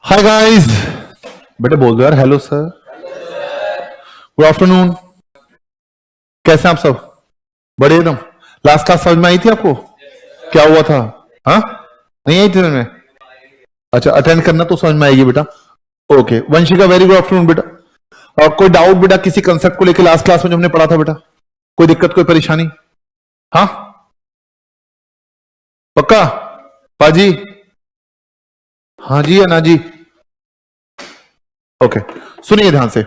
Hi guys, बेटे बोल दो यार। Hello sir, good afternoon. कैसे हैं आप सब? बढ़िया एकदम। लास्ट क्लास समझ में आई थी आपको? क्या हुआ था? हाँ, नहीं आई थी समझ में? अच्छा, अटेंड करना तो समझ में आएगी बेटा। Okay, Vanshika very good afternoon बेटा। और कोई डाउट बेटा किसी कंसेप्ट को लेकर लास्ट क्लास में जो हमने पढ़ा था बेटा? कोई दिक्कत, कोई परेशानी? हाँ पक्का? पाजी? हाँ जी या ना जी? ओके, सुनिए ध्यान से।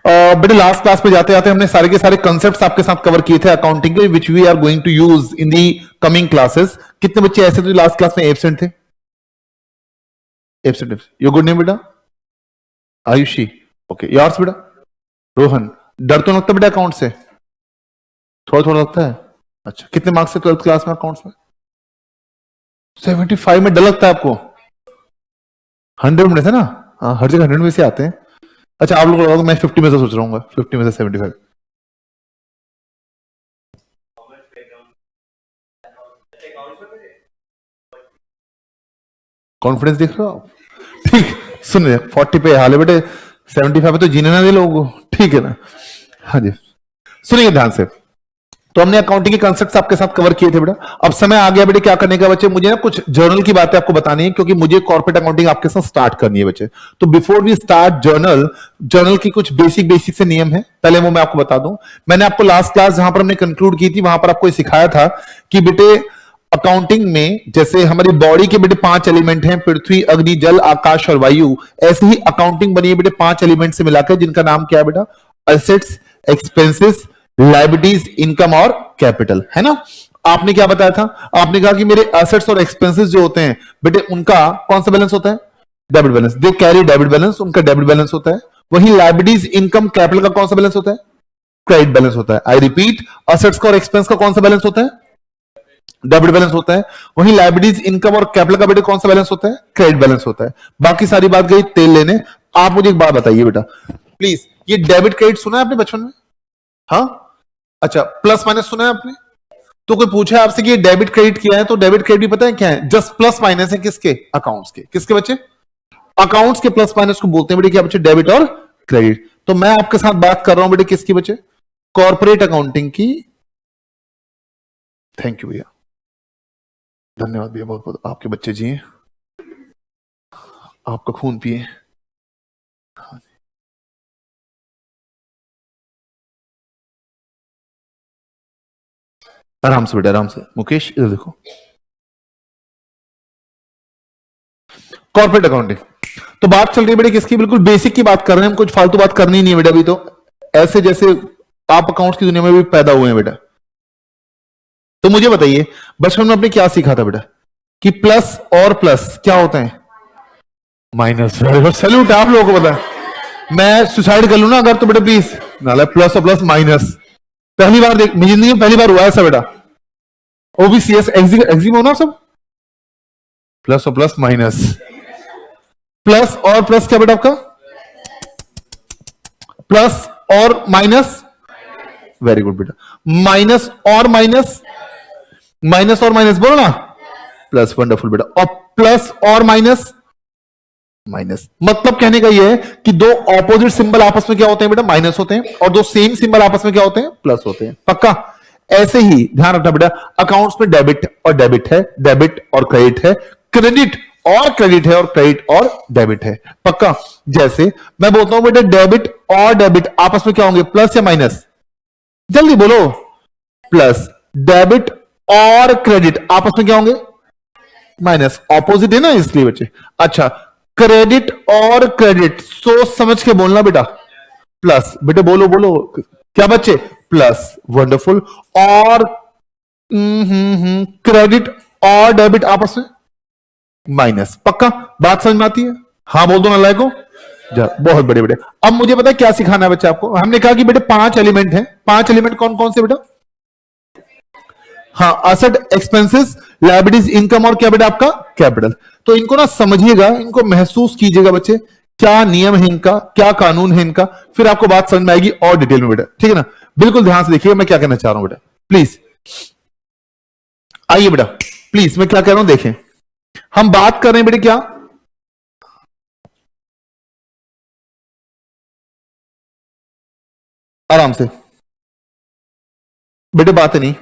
बेटे लास्ट क्लास पे जाते जाते हमने सारे के सारे कॉन्सेप्ट्स आपके साथ कवर किए थे अकाउंटिंग के, which we are going to use in the coming classes. कितने बच्चे ऐसे थे लास्ट क्लास में एब्सेंट थे? एब्सेंट। योर गुड नेम बेटा? आयुषी। ओके, योर्स बेटा? रोहन। डर तो लगता बेटा अकाउंट से? थोड़ा थोड़ा लगता है। अच्छा, कितने मार्क्स से 12th क्लास में अकाउंट्स में? 75 में डर लगता है आपको? 100 में थे ना? हाँ, हर जगह 100 में से आते हैं। अच्छा, आप लोग को मैं 50 में से सोच रहा हूँ, 50 में से 75। कॉन्फिडेंस देख रहे हो आप? ठीक, सुनिए 40 पे हाल है बेटे, 75 पे तो जीने ना दे लोगों को, ठीक है ना? हाँ जी, सुनिए ध्यान से। तो हमने अकाउंटिंग के कॉन्सेप्ट्स आपके साथ कवर किए थे बेटा। अब समय आ गया बेटे क्या करने का बच्चे, मुझे ना कुछ जर्नल की बातें आपको बतानी है, क्योंकि मुझे कॉर्पोरेट अकाउंटिंग आपके साथ स्टार्ट करनी है बच्चे। तो before we start journal, journal की कुछ बेसिक से नियम है, पहले वो मैं आपको बता दूं। मैंने आपको लास्ट क्लास जहां पर हमने कंक्लूड की थी वहां पर आपको सिखाया था कि बेटे अकाउंटिंग में जैसे हमारी बॉडी के बेटे 5 एलिमेंट हैं, पृथ्वी, अग्नि, जल, आकाश और वायु, ऐसे ही अकाउंटिंग बनी है बेटे 5 एलिमेंट से मिलाकर, जिनका नाम क्या है बेटा? एसेट्स, एक्सपेंसेस, लायबिलिटीज, इनकम और कैपिटल, है ना? आपने क्या बताया था? आपने कहा कि मेरे एसेट्स और एक्सपेंसेस जो होते हैं बेटे, उनका कौन सा बैलेंस होता है? Debit balance. They carry debit balance, उनका डेबिट बैलेंस होता है। वही लायबिलिटीज, इनकम, कैपिटल का कौन सा बैलेंस होता है? क्रेडिट बैलेंस होता है। आई रिपीट, एसेट्स का और एक्सपेंस का कौन सा बैलेंस होता है? डेबिट बैलेंस होता है। वही लायबिलिटीज, इनकम और कैपिटल का बेटे कौन सा बैलेंस होता है? क्रेडिट बैलेंस होता है। बाकी सारी बात गई तेल लेने। आप मुझे एक बात बताइए बेटा प्लीज, ये डेबिट क्रेडिट सुना है आपने बचपन में? हाँ, अच्छा, प्लस माइनस सुना है आपने? तो कोई पूछे आपसे कि ये डेबिट क्रेडिट किया है, तो डेबिट क्रेडिट भी पता है क्या है? जस्ट प्लस माइनस है किसके? अकाउंट्स के। किसके बच्चे? अकाउंट्स के प्लस माइनस को बोलते हैं बेटे क्या बच्चे? डेबिट और क्रेडिट। तो मैं आपके साथ बात कर रहा हूं बेटे किसकी बच्चे? कॉर्पोरेट अकाउंटिंग की। थैंक यू भैया, धन्यवाद भैया, बहुत बहुत। आपके बच्चे जिए, आपका खून पिए। आराम से बेटा, आराम से। मुकेश इधर देखो, कॉर्पोरेट अकाउंटिंग। तो बात चल रही है बेटे किसकी? बिल्कुल बेसिक की बात कर रहे हैं हम, कुछ फालतू बात करनी नहीं है बेटा अभी तो। ऐसे जैसे आप अकाउंट्स की दुनिया में भी पैदा हुए हैं बेटा। तो मुझे बताइए बचपन में आपने क्या सीखा था बेटा? कि प्लस और प्लस क्या होते हैं? माइनस। सैल्यूट आप लोगों को पता है। मैं सुसाइड कर लू ना अगर, तो बेटा प्लीज नाला प्लस और प्लस माइनस। पहली बार देख, मेरी जिंदगी में पहली बार हुआ ऐसा बेटा। ओबीसीएस एग्जीम होना सब, प्लस और प्लस माइनस। प्लस और प्लस क्या बेटा आपका? प्लस और माइनस। वेरी गुड बेटा। माइनस और माइनस, माइनस और माइनस बोलो ना। प्लस, वंडरफुल बेटा। और प्लस और माइनस, माइनस। मतलब कहने का यह है कि दो ऑपोजिट सिंबल आपस में क्या होते हैं बेटा? माइनस होते हैं। और दो सेम सिंबल आपस में क्या होते हैं? प्लस होते हैं। पक्का? ऐसे ही ध्यान रखना बेटा, अकाउंट्स में डेबिट और डेबिट है, डेबिट और क्रेडिट है, क्रेडिट और क्रेडिट है, और क्रेडिट और डेबिट है। पक्का? जैसे मैं बोलता हूं बेटा डेबिट और डेबिट आपस में क्या होंगे? प्लस या माइनस? जल्दी बोलो। प्लस। डेबिट और क्रेडिट आपस में क्या होंगे? माइनस। ऑपोजिट है ना इसलिए बच्चे। अच्छा, क्रेडिट और क्रेडिट सोच समझ के बोलना बेटा। प्लस बेटे, बोलो बोलो क्या बच्चे? Plus, wonderful. और क्रेडिट और डेबिट आपस में माइनस। पक्का? बात समझ में आती है? हाँ बोल दो ना लायको। बहुत बड़े बड़े। अब मुझे पता है क्या सिखाना है बच्चे आपको। हमने कहा कि बेटे 5 एलिमेंट हैं। 5 एलिमेंट कौन कौन से बेटा? हाँ, असेट, एक्सपेंसेस, लायबिलिटीज, इनकम और क्या बेटा आपका? कैपिटल। तो इनको ना समझिएगा, इनको महसूस कीजिएगा बच्चे, क्या नियम है इनका, क्या कानून है इनका, फिर आपको बात समझ में आएगी और डिटेल में बेटा। ठीक है ना? बिल्कुल ध्यान से देखिएगा मैं क्या कहना चाह रहा हूं बेटा, प्लीज आइए बेटा, प्लीज मैं क्या कह रहा हूं देखें। हम बात कर रहे हैं बेटे क्या? आराम से बेटे, बात नहीं।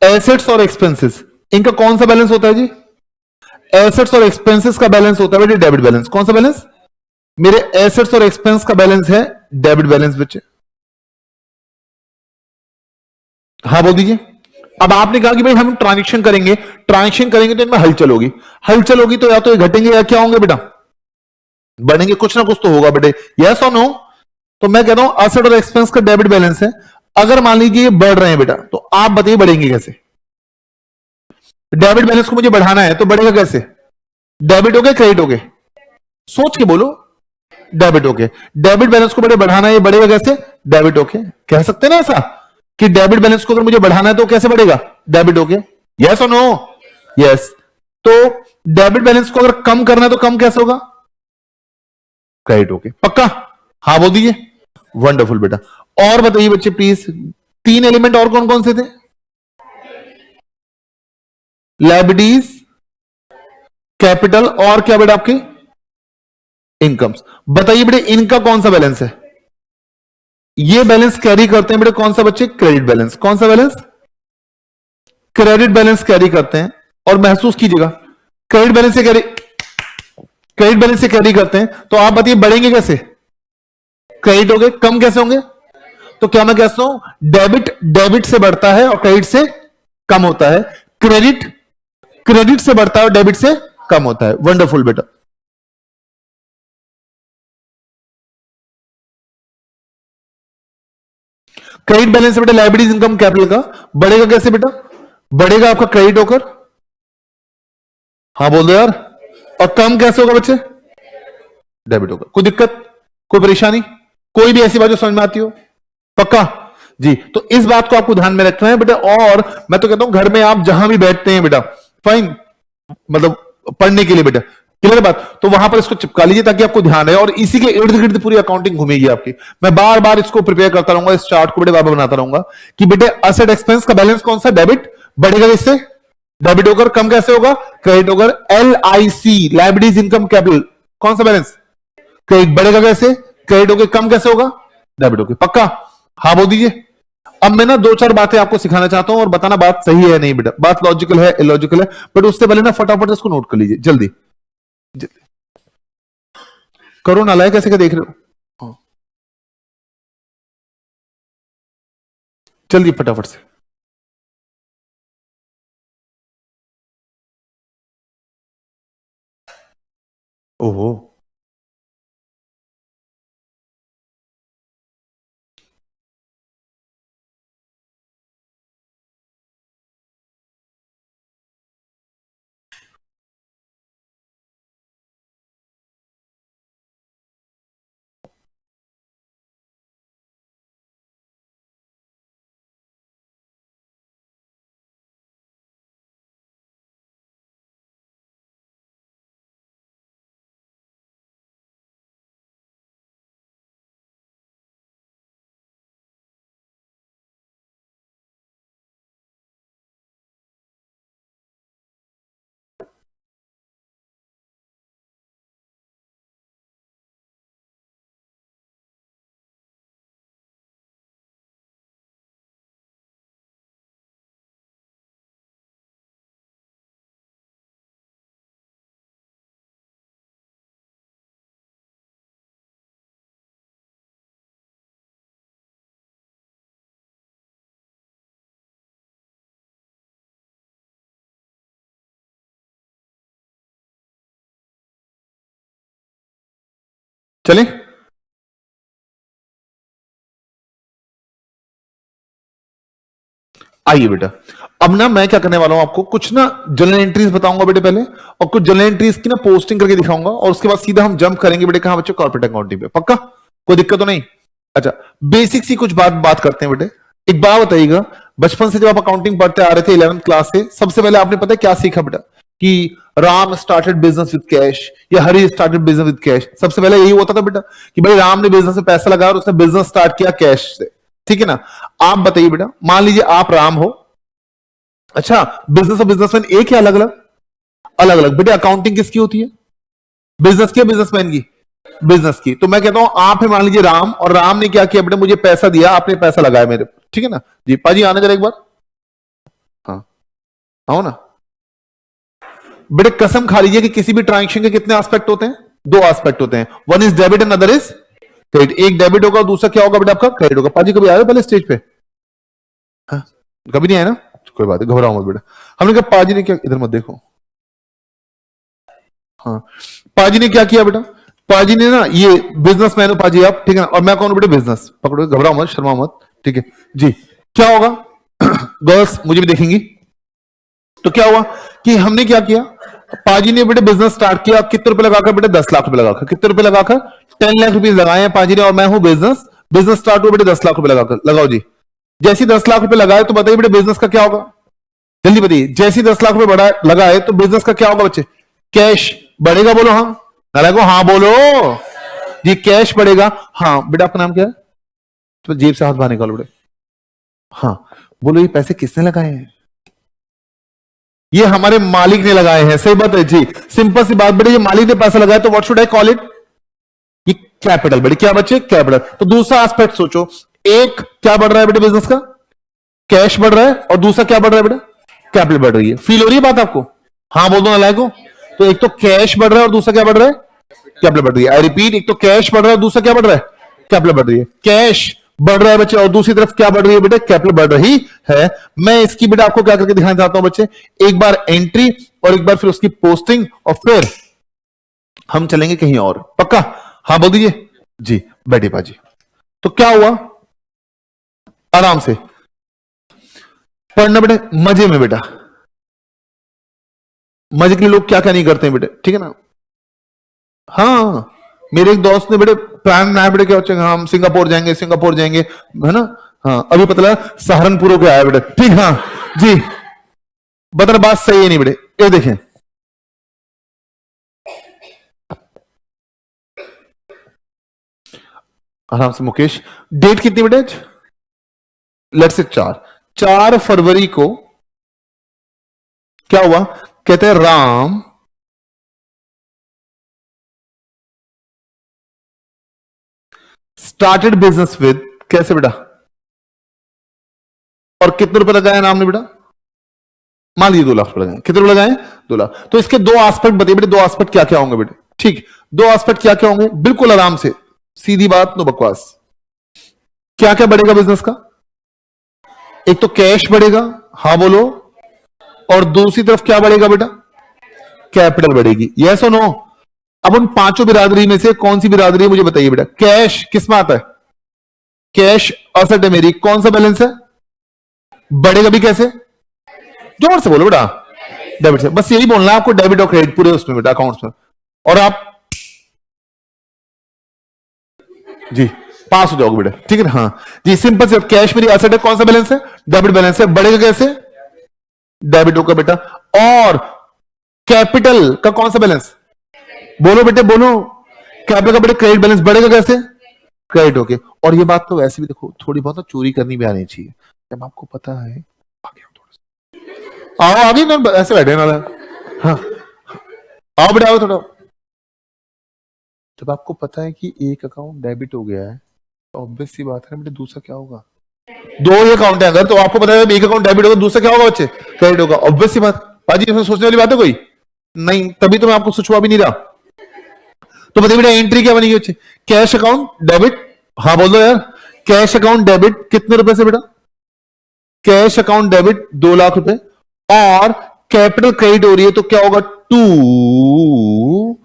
एसेट्स और एक्सपेंसेस, इनका कौन सा बैलेंस होता है जी? एसेट्स और एक्सपेंसेस का बैलेंस होता है बेटे डेबिट बैलेंस। कौन सा बैलेंस? मेरे एसेट्स और एक्सपेंस का बैलेंस है डेबिट बैलेंस बच्चे। हाँ बोल दीजिए। अब आपने कहा कि भाई हम ट्रांजेक्शन करेंगे, ट्रांजेक्शन करेंगे तो इनमें हलचल होगी, हलचल होगी तो या तो ये घटेंगे या क्या होंगे बेटा? बढ़ेंगे, कुछ ना कुछ तो होगा बेटे, यस और नो? तो मैं कहता हूं एसेट और एक्सपेंस का डेबिट बैलेंस है, अगर मान लीजिए ये बढ़ रहे हैं बेटा, तो आप बताइए बढ़ेंगे कैसे? डेबिट बैलेंस को मुझे बढ़ाना है तो बढ़ेगा कैसे? डेबिट हो गए क्रेडिट हो गए? सोच के बोलो। डेबिट हो गए। डेबिट बैलेंस को बड़े बढ़ाना है, ये बढ़ेगा कैसे? डेबिट हो गए। कह सकते हैं ना ऐसा कि डेबिट बैलेंस को अगर मुझे बढ़ाना है तो कैसे बढ़ेगा? डेबिट हो गए। यस और नो? यस। तो डेबिट बैलेंस को अगर कम करना है तो कम कैसे होगा? क्रेडिट हो गए। पक्का? हाँ बोल दीजिए। वंडरफुल बेटा। और बताइए बच्चे प्लीज, तीन एलिमेंट और कौन कौन से थे? लायबिलिटीज, कैपिटल और क्या बेटा आपकी? इनकम्स। बताइए बेटे इनका कौन सा बैलेंस है? ये बैलेंस कैरी करते हैं बेटे कौन सा बच्चे? Credit balance. कौन सा बैलेंस? क्रेडिट बैलेंस कैरी करते हैं। और महसूस कीजिएगा, क्रेडिट बैलेंस से कैरी, क्रेडिट बैलेंस से कैरी करते हैं, तो आप बताइए बढ़ेंगे कैसे? क्रेडिट हो गए। कम कैसे होंगे? तो क्या मैं कहता हूं डेबिट डेबिट से बढ़ता है और क्रेडिट से कम होता है, क्रेडिट क्रेडिट से बढ़ता है और डेबिट से कम होता है। वंडरफुल बेटा। क्रेडिट बैलेंस बेटा लायबिलिटीज इनकम कैपिटल का बढ़ेगा कैसे बेटा? बढ़ेगा आपका क्रेडिट होकर। हाँ बोल दो यार। और कम कैसे होगा बच्चे? डेबिट होगा। कोई दिक्कत, कोई परेशानी, कोई भी ऐसी बात जो समझ में आती हो? पक्का जी। तो इस बात को आपको ध्यान में रखना है बेटा। और मैं तो कहता हूं घर में आप जहां भी बैठते हैं बेटा, फाइन, मतलब पढ़ने के लिए बेटा, क्लियर बात, तो वहां पर इसको चिपका लीजिए ताकि आपको ध्यान है, और इसी के इर्द गिर्द पूरी अकाउंटिंग घूमेगी आपकी। मैं बार बार इसको प्रिपेयर करता रहूंगा, इस चार्ट को बेटे बार बार बनाता रहूंगा कि बेटे एसेट एक्सपेंस का बैलेंस कौन सा? डेबिट। बढ़ेगा इससे? डेबिट होकर। कम कैसे होगा? क्रेडिट होकर। LIC, लायबिलिटीज इनकम कैपिटल, कौन सा बैलेंस? क्रेडिट। बढ़ेगा कैसे? क्रेडिट होकर। कम कैसे होगा? डेबिट होकर। पक्का? हाँ बोल दीजिए। अब मैं ना दो चार बातें आपको सिखाना चाहता हूं और बताना बात सही है नहीं बेटा, बात लॉजिकल है इलॉजिकल है, बट उससे पहले ना फटाफट इसको नोट कर लीजिए जल्दी। करो ना, लाए कैसे क्या देख रहे हो? हाँ। जल्दी फटाफट से। ओहो। चलें? आइए बेटा, अब ना मैं क्या करने वाला हूं, आपको कुछ ना जनरल एंट्रीज बताऊंगा बेटे पहले, और कुछ जनरल एंट्रीज की ना पोस्टिंग करके दिखाऊंगा, और उसके बाद सीधा हम जंप करेंगे बेटे कहां बच्चों? कॉर्पोरेट अकाउंटिंग पे। पक्का? कोई दिक्कत तो नहीं? अच्छा, बेसिक सी कुछ बात करते हैं बेटे। एक बात बताइएगा, बचपन से जब आप अकाउंटिंग पढ़ते आ रहे थे 11th क्लास से, सबसे पहले आपने पता है क्या सीखा बेटा? कि Ram started business with cash या हरी स्टार्टेड बिजनेस विद कैश। सबसे पहले यही होता था बेटा कि भाई राम ने बिजनेस में पैसा लगाया और उसने बिजनेस स्टार्ट किया कैश से। ठीक है ना? आप बताइए बेटा, मान लीजिए आप राम हो, अच्छा, बिजनेस और बिजनेसमैन एक है अलग अलग? अलग अलग। बेटे अकाउंटिंग किसकी होती है? बिजनेस की या बिजनेसमैन की? बिजनेस की। तो मैं कहता हूं आप है मान लीजिए राम, और राम ने क्या किया बेटा, मुझे पैसा दिया, आपने पैसा लगाया मेरे, ठीक है ना जी। पाजी आने जरा एक बार, हाँ आओ ना बेटे। कसम खा लीजिए कि किसी भी ट्रांजेक्शन के कितने एस्पेक्ट होते हैं, दो एस्पेक्ट होते हैं, one is debit and other is credit. एक डेबिट होगा, दूसरा क्या होगा बेटा आपका क्रेडिट होगा। पाजी कभी आए हो पहले स्टेज पे? हाँ कभी नहीं आए ना, कोई बात है, घबराओ मत बेटा। हमने कहा पाजी ने क्या, इधर मत देखो, हाँ पाजी ने क्या किया बेटा, पाजी ने ना, ये बिजनेसमैन हो पाजी आप, ठीक है ना, और मैं कौन हूं बेटा, बिजनेस। पकड़ो, घबराओ मत, शर्मा मत, ठीक है जी। क्या होगा गर्ल्स मुझे भी देखेंगी। तो क्या हुआ कि हमने क्या किया, पाजी ने बेटे बिजनेस स्टार्ट किया, कितने रुपए लगाकर बेटे, 10 लाख रुपए लगाकर। कितने रुपए लगाकर? 10 लाख रुपए लगाए हैं पाजी ने, और मैं हूं बिजनेस। बिजनेस स्टार्ट हुआ बेटे 10 लाख रुपए लगाकर। लगाओ जी। जैसे 10 लाख रुपए लगाए तो बताइए बेटे बिजनेस का क्या होगा, जल्दी बताइए। जैसे 10 लाख रुपए बढ़ा लगाए तो बिजनेस का क्या होगा बच्चे? कैश बढ़ेगा, बोलो हाँ, नारायण को हाँ बोलो जी, कैश बढ़ेगा। हाँ बेटा आपका नाम क्या है? तो जेब से हाथ बाहर निकालो बेटे, हाँ बोलो ये पैसे किसने लगाए हैं? ये हमारे मालिक ने लगाए हैं। सही बात है जी, सिंपल सी बात बेटे, ये मालिक ने पैसा लगाया तो what should I call it? ये कैपिटल बेटे, क्या बच्चे? कैपिटल। तो दूसरा एस्पेक्ट सोचो, एक क्या बढ़ रहा है बेटे बिजनेस का? कैश बढ़ रहा है, और दूसरा क्या बढ़ रहा है बेटा? कैपिटल बढ़ रही है। फील हो रही है बात आपको? हाँ बोल दो नालायक को। तो एक तो कैश बढ़ रहा है और दूसरा क्या बढ़ रहा है? कैपिटल बढ़ रही है। आई रिपीट, एक तो कैश बढ़ रहा है और दूसरा क्या बढ़ रहा है? कैपिटल बढ़ रही है। कैश बढ़ रहा है बच्चे, और दूसरी तरफ क्या बढ़ रही है बेटे? कैपिटल बढ़ रही है। मैं इसकी बेटा आपको क्या करके दिखाना चाहता हूं बच्चे, एक बार एंट्री और एक बार फिर उसकी पोस्टिंग, और फिर हम चलेंगे कहीं और। पक्का? हाँ बोल दीजिए जी। बैठे बाजी। तो क्या हुआ, आराम से पढ़ना बेटे, मजे में बेटा। मजे के लिए लोग क्या क्या नहीं करते हैं बेटे, ठीक है ना। हाँ मेरे एक दोस्त ने बेटे प्लान बनाया बेटे, क्या अच्छा हम सिंगापुर जाएंगे, सिंगापुर जाएंगे, है ना। हाँ अभी पता लगा सहारनपुर होके आया बेटे, ठीक। हाँ जी बता, बात सही है नहीं बेटे, ये देखें आराम से मुकेश। डेट कितनी बेटे? लेट्स से 4 फरवरी को क्या हुआ, कहते हैं राम स्टार्टेड बिजनेस विद, कैसे बेटा, और कितने रुपए लगाए राम ने बेटा? मान लीजिए 2 लाख रुपए लगाए। कितने रुपए लगाए? 2 लाख। तो इसके दो एस्पेक्ट बताइए बेटे, दो एस्पेक्ट क्या क्या होंगे बेटे? ठीक, दो एस्पेक्ट क्या क्या होंगे, बिल्कुल आराम से, सीधी बात, नो बकवास। क्या क्या बढ़ेगा बिजनेस का? एक तो कैश बढ़ेगा, हाँ बोलो, और दूसरी तरफ क्या बढ़ेगा बेटा? कैपिटल बढ़ेगी। यस और नो? अब उन पांचों बिरादरी में से कौन सी बिरादरी है मुझे बताइए बेटा। कैश किस में आता है? कैश असेट है मेरी, कौन सा बैलेंस है? बढ़ेगा भी कैसे? जोर से बोलो बेटा। डेबिट से, बस यही बोलना है आपको, डेबिट और क्रेडिट पूरे उसमें बेटा, अकाउंट्स में। और आप जी पास हो जाओगे बेटा, ठीक है ना। हाँ जी सिंपल से, कैश मेरी एसेट है, कौन सा बैलेंस है? डेबिट बैलेंस है। बढ़ेगा कैसे? डेबिट होगा बेटा। और कैपिटल का कौन सा बैलेंस? बोलो बेटे बोलो। कैपिटल का बेटे क्रेडिट बैलेंस, बढ़ेगा कैसे? क्रेडिट होके। और ये बात तो वैसे भी देखो थोड़ी बहुत ना चोरी करनी भी आनी चाहिए, जब आपको पता है। आओ आगे ना, ऐसे बैठे ना। हाँ आओ बेटा, आओ थोड़ा। जब आपको पता है कि एक अकाउंट डेबिट हो गया है, तो ऑब्वियस सी बात है बेटे दूसरा क्या होगा? दो ही अकाउंट है अगर, तो आपको पता है एक अकाउंट डेबिट होगा, दूसरा क्या होगा बच्चे? क्रेडिट होगा। ऑब्वियस सी बात। बाजी इसमें सोचने वाली बात है कोई नहीं, तभी तो मैं आपको सोचवा भी नहीं रहा। तो बताइए बेटा एंट्री क्या बनेगी बच्चे? कैश अकाउंट डेबिट, हाँ बोल दो यार। कैश अकाउंट डेबिट कितने रुपए से बेटा? कैश अकाउंट डेबिट 2 लाख रुपए, और कैपिटल क्रेडिट हो रही है, तो क्या होगा? 2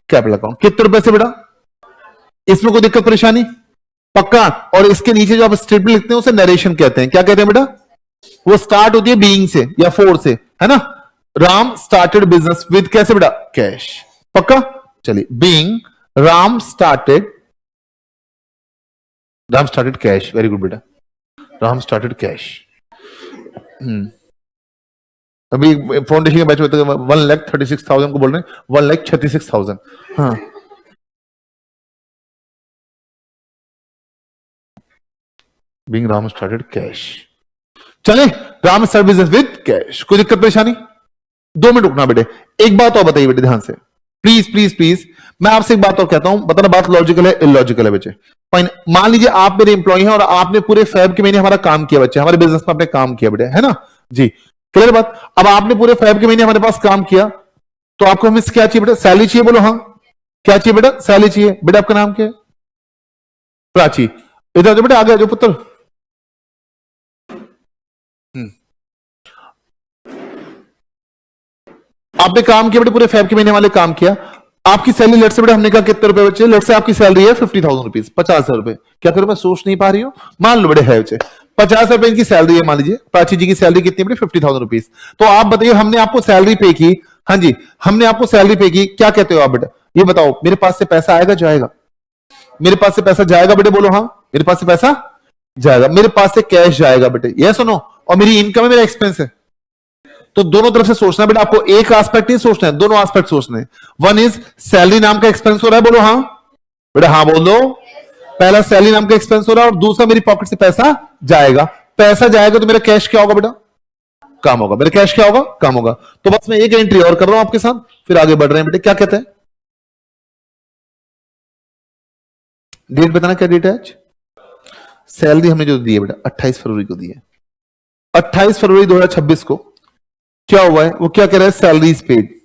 कैपिटल अकाउंट कितने रुपए से बेटा? इसमें कोई दिक्कत परेशानी? पक्का। और इसके नीचे जो आप स्टेटमेंट लिखते हैं उसे नरेशन कहते हैं। क्या कहते हैं बेटा? वो स्टार्ट होती है बीइंग से या फोर से, है ना। राम स्टार्टेड बिजनेस विद कैसे बेटा? कैश। पक्का। चलिए being Ram started cash. Very good बेटा, राम स्टार्टेड कैश। अभी फाउंडेशन के बैच में 1,36,000 को बोल रहे हैं, 1,36,000। हाँ बीइंग राम स्टार्टेड कैश। चले, Ram start business with cash. कोई दिक्कत परेशानी? 2 मिनट रुकना बेटे। एक बात और बताइए बेटे ध्यान से, प्लीज प्लीज प्लीज। मैं आपसे एक बात और कहता हूं, बताना बात लॉजिकल है इलॉजिकल है बच्चे। फाइन, मान लीजिए आप मेरे एम्प्लॉय हैं और आपने पूरे फेब के महीने हमारा काम किया बच्चे, हमारे बिजनेस में आपने काम किया बेटे, है ना जी, क्लियर बात। अब आपने पूरे फेब के महीने हमारे पास काम किया, तो आपको हमें क्या चाहिए बेटा? सैलरी चाहिए, बोलो हाँ। क्या चाहिए बेटा? सैलरी चाहिए। बेटा आपका नाम क्या है? प्राची। इधर जो बेटा, आगे जो पुत्र। आपने काम किया बेटे, पूरे फेब के महीने वाले काम किया। आपकी सैलरी लेट से बेटा हमने कहा कितने रुपए बच्चे? लेट से आपकी सैलरी है 50,000 रुपीज, 50,000 रुपए। क्या करूं मैं? सोच नहीं पा रही हूं। मान लो बेटे है बच्चे 50,000 रुपए इनकी सैलरी है, मान लीजिए प्राची जी की सैलरी कितनी बेटे? 50,000 रुपीज। तो आप बताइए, हमने आपको सैलरी पे की, हाँ जी, हमने आपको सैलरी पे की, क्या कहते हो आप बेटा? ये बताओ, मेरे पास से पैसा आएगा जाएगा? मेरे पास से पैसा जाएगा बेटे, बोलो हाँ। मेरे पास से पैसा जाएगा, मेरे पास से कैश जाएगा बेटे, ये सुनो। और मेरी इनकम है, मेरा एक्सपेंस है। तो दोनों तरफ से सोचना बेटा, आपको एक एस्पेक्ट नहीं सोचना है, दोनों एस्पेक्ट सोचने हैं। वन इज सैलरी नाम का एक्सपेंस हो रहा है, बोलो हाँ। बेटा हाँ बोल दो। पहला सैलरी नाम का एक्सपेंस हो रहा है, और दूसरा मेरी पॉकेट से पैसा जाएगा। पैसा जाएगा तो मेरा कैश क्या होगा बेटा? कम होगा। मेरा कैश क्या होगा? कम होगा। तो बस मैं एक एंट्री और कर रहा हूं आपके साथ, फिर आगे बढ़ रहे हैं बेटे। क्या कहते हैं? डेट बताना, क्या डेट है आज? सैलरी हमने जो दी है बेटा 28 फरवरी को दी है। 28 फरवरी 2026 को क्या हुआ है? वो क्या कह रहा है? Salaries paid.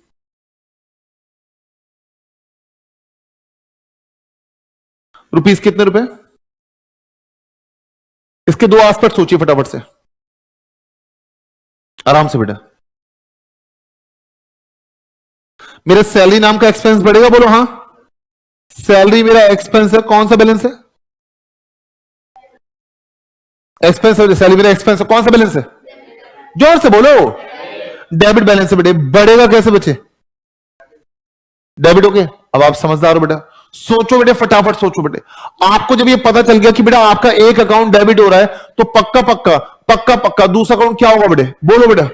रुपीज कितने रुपए? इसके दो एस्पेक्ट सोचिए फटाफट से, आराम से बेटा। मेरे सैलरी नाम का एक्सपेंस बढ़ेगा, बोलो हाँ। सैलरी मेरा एक्सपेंस है, कौन सा बैलेंस है? एक्सपेंस है, सैलरी मेरा एक्सपेंस है, कौन सा बैलेंस है? जोर से बोलो। डेबिट बैलेंस है बेटे। बढ़ेगा कैसे बच्चे? डेबिट हो गया। अब आप समझदार हो बेटा, सोचो बेटे, फटाफट सोचो बेटे। आपको जब ये पता चल गया कि बेटा आपका एक अकाउंट डेबिट हो रहा है, तो पक्का पक्का पक्का पक्का दूसरा अकाउंट क्या होगा बेटे? बोलो बेटा,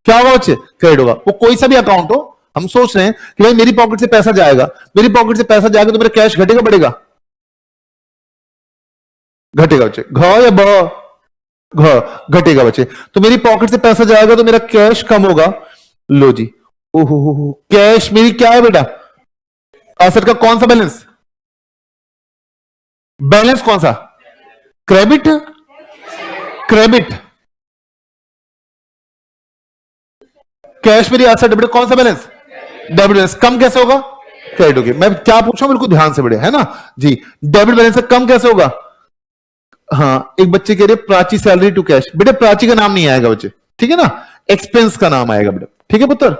क्या होगा बच्चे? क्रेडिट होगा। वो कोई सा भी अकाउंट हो, हम सोच रहे हैं कि भाई मेरी पॉकेट से पैसा जाएगा, मेरी पॉकेट से पैसा जाएगा तो मेरा कैश घटेगा बढ़ेगा? घटेगा बच्चे। घ या ब? घ घटेगा बच्चे। तो मेरी पॉकेट से पैसा जाएगा तो मेरा कैश कम होगा। लो जी, ओहो, कैश मेरी क्या है बेटा? एसेट का कौन सा बैलेंस? बैलेंस कौन सा? क्रेडिट। क्रेडिट। कैश मेरी एसेट बेटा, कौन सा बैलेंस? Debit balance. कम कैसे होगा? क्रेडिट होगी। मैं क्या पूछ रहा हूं बिल्कुल ध्यान से बेटे, है ना जी। डेबिट बैलेंस से कम कैसे होगा? हाँ, एक बच्चे कह रहे प्राची सैलरी टू कैश। बेटे प्राची का नाम नहीं आएगा बच्चे, ठीक है ना, एक्सपेंस का नाम आएगा बेटा, ठीक है पुत्र।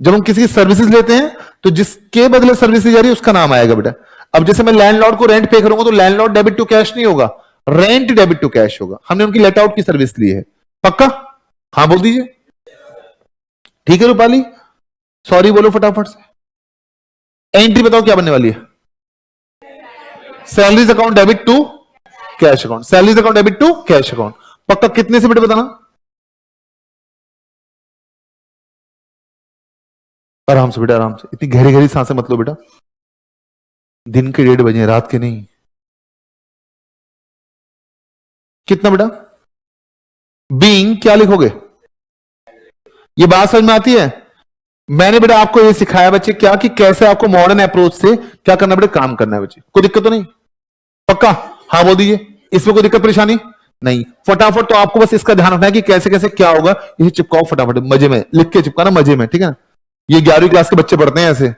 जब हम किसी की सर्विसेज लेते हैं तो जिसके बदले सर्विसेज जा रही है उसका नाम आएगा बेटा। अब जैसे मैं लैंडलॉर्ड को रेंट पे करूंगा तो लैंडलॉर्ड डेबिट टू कैश नहीं होगा, रेंट डेबिट टू कैश होगा। हमने उनकी लेट आउट की सर्विस ली है। पक्का? हाँ बोल दीजिए। ठीक है रूपाली, सॉरी बोलो फटाफट से। एंट्री बताओ क्या बनने वाली है? Salaries account debit to cash account, salaries account debit to cash account. पक्का कितने से बेटे बताना? आराम से बेटा, आराम से, इतनी गहरी गहरी सांसें मत लो बेटा। दिन के 1:30 बजे, रात के नहीं। कितना बेटा? बीइंग क्या लिखोगे? ये बात समझ में आती है? मैंने बेटा आपको ये सिखाया बच्चे क्या, कि कैसे आपको मॉडर्न अप्रोच से क्या करना बेटा, काम करना है बच्चे। कोई दिक्कत तो नहीं? पक्का? हाँ बोल दीजिए। इसमें कोई दिक्कत परेशानी नहीं? फटाफट तो आपको बस इसका ध्यान रखना है कि कैसे कैसे क्या होगा। ये चिपकाओ फटाफट, मजे में लिख के चिपकाना, मजे में, ठीक है ना। ये 11वीं क्लास के बच्चे पढ़ते हैं ऐसे।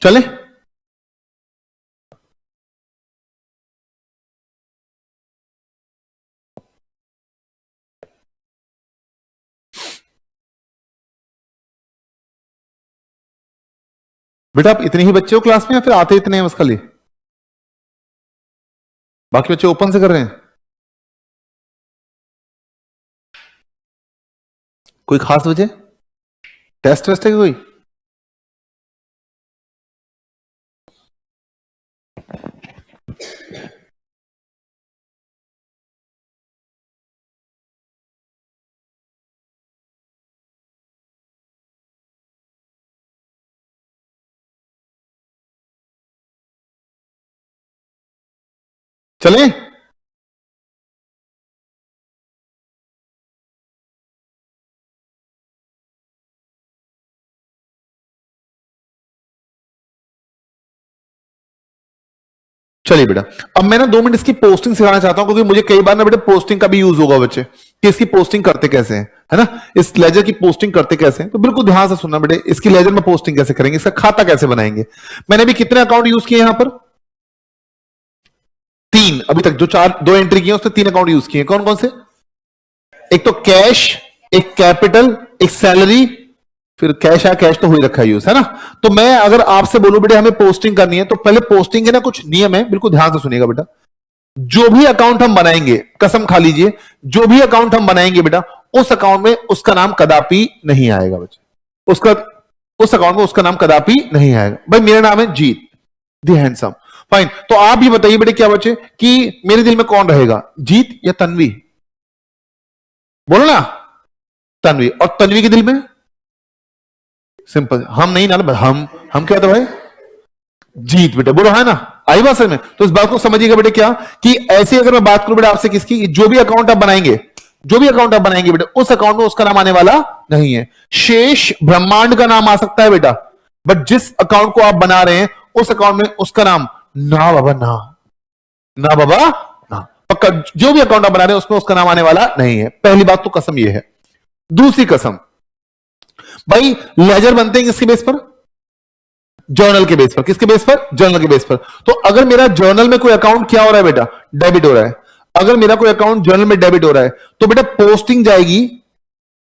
चले? बेटा आप इतने ही बच्चे हो क्लास में या फिर आते इतने हैं बस खाली? बाकी बच्चे ओपन से कर रहे हैं? कोई खास वजह? टेस्ट वेस्ट है कोई? चले? चलिए बेटा, अब मैं ना 2 मिनट इसकी पोस्टिंग सिखाना चाहता हूं, क्योंकि मुझे कई बार ना बेटा पोस्टिंग का भी यूज होगा बच्चे, कि इसकी पोस्टिंग करते कैसे हैं, है ना? इस लेजर की पोस्टिंग करते कैसे हैं, तो बिल्कुल ध्यान से सुनना बेटे। इसकी लेजर में पोस्टिंग कैसे करेंगे, इसका खाता कैसे बनाएंगे। मैंने भी कितने अकाउंट यूज किए यहां पर? 3 अभी तक, जो 2 एंट्री की है उसमें 3 अकाउंट यूज किए। कौन कौन से? एक तो कैश, एक कैपिटल, एक सैलरी। फिर कैश है, कैश तो हो ही रखा है यूज, है ना? तो मैं अगर आपसे बोलूं बेटे हमें पोस्टिंग करनी है, तो पहले पोस्टिंग के ना कुछ नियम है, बिल्कुल ध्यान से सुनिएगा बेटा। जो भी अकाउंट हम बनाएंगे, कसम खा लीजिए, जो भी अकाउंट हम बनाएंगे बेटा, उस अकाउंट में उसका नाम कदापि नहीं आएगा बच्चे। उसका उस अकाउंट में उसका नाम कदापि नहीं आएगा। भाई मेरा नाम है जीत दी हैंडसम, फाइन। तो आप ये बताइए बेटे क्या बच्चे, कि मेरे दिल में कौन रहेगा, जीत या तन्वी? बोलो ना। तन्वी। और तन्वी के दिल में? सिंपल, हम नहीं ना, हम क्या था भाई? जीत बेटे, बोलो है ना? आई बात समझ में? तो इस बात को समझिएगा बेटे क्या, कि ऐसे अगर मैं बात करूं बेटा आपसे किसकी, जो भी अकाउंट आप बनाएंगे, जो भी अकाउंट आप बनाएंगे बेटा, उस अकाउंट में उसका नाम आने वाला नहीं है। शेष ब्रह्मांड का नाम आ सकता है बेटा, बट जिस अकाउंट को आप बना रहे हैं उस अकाउंट में उसका नाम, ना बाबा ना, ना बाबा ना, पक्का। जो भी अकाउंट आप बना रहे हैं उसमें उसका नाम आने वाला नहीं है। पहली बात तो कसम ये है। दूसरी कसम, भाई लेजर बनते हैं किसके बेस पर? जर्नल के बेस पर। किसके बेस पर? जर्नल के बेस पर। तो अगर मेरा जर्नल में कोई अकाउंट क्या हो रहा है बेटा, डेबिट हो रहा है, अगर मेरा कोई अकाउंट जर्नल में डेबिट हो रहा है, तो बेटा पोस्टिंग जाएगी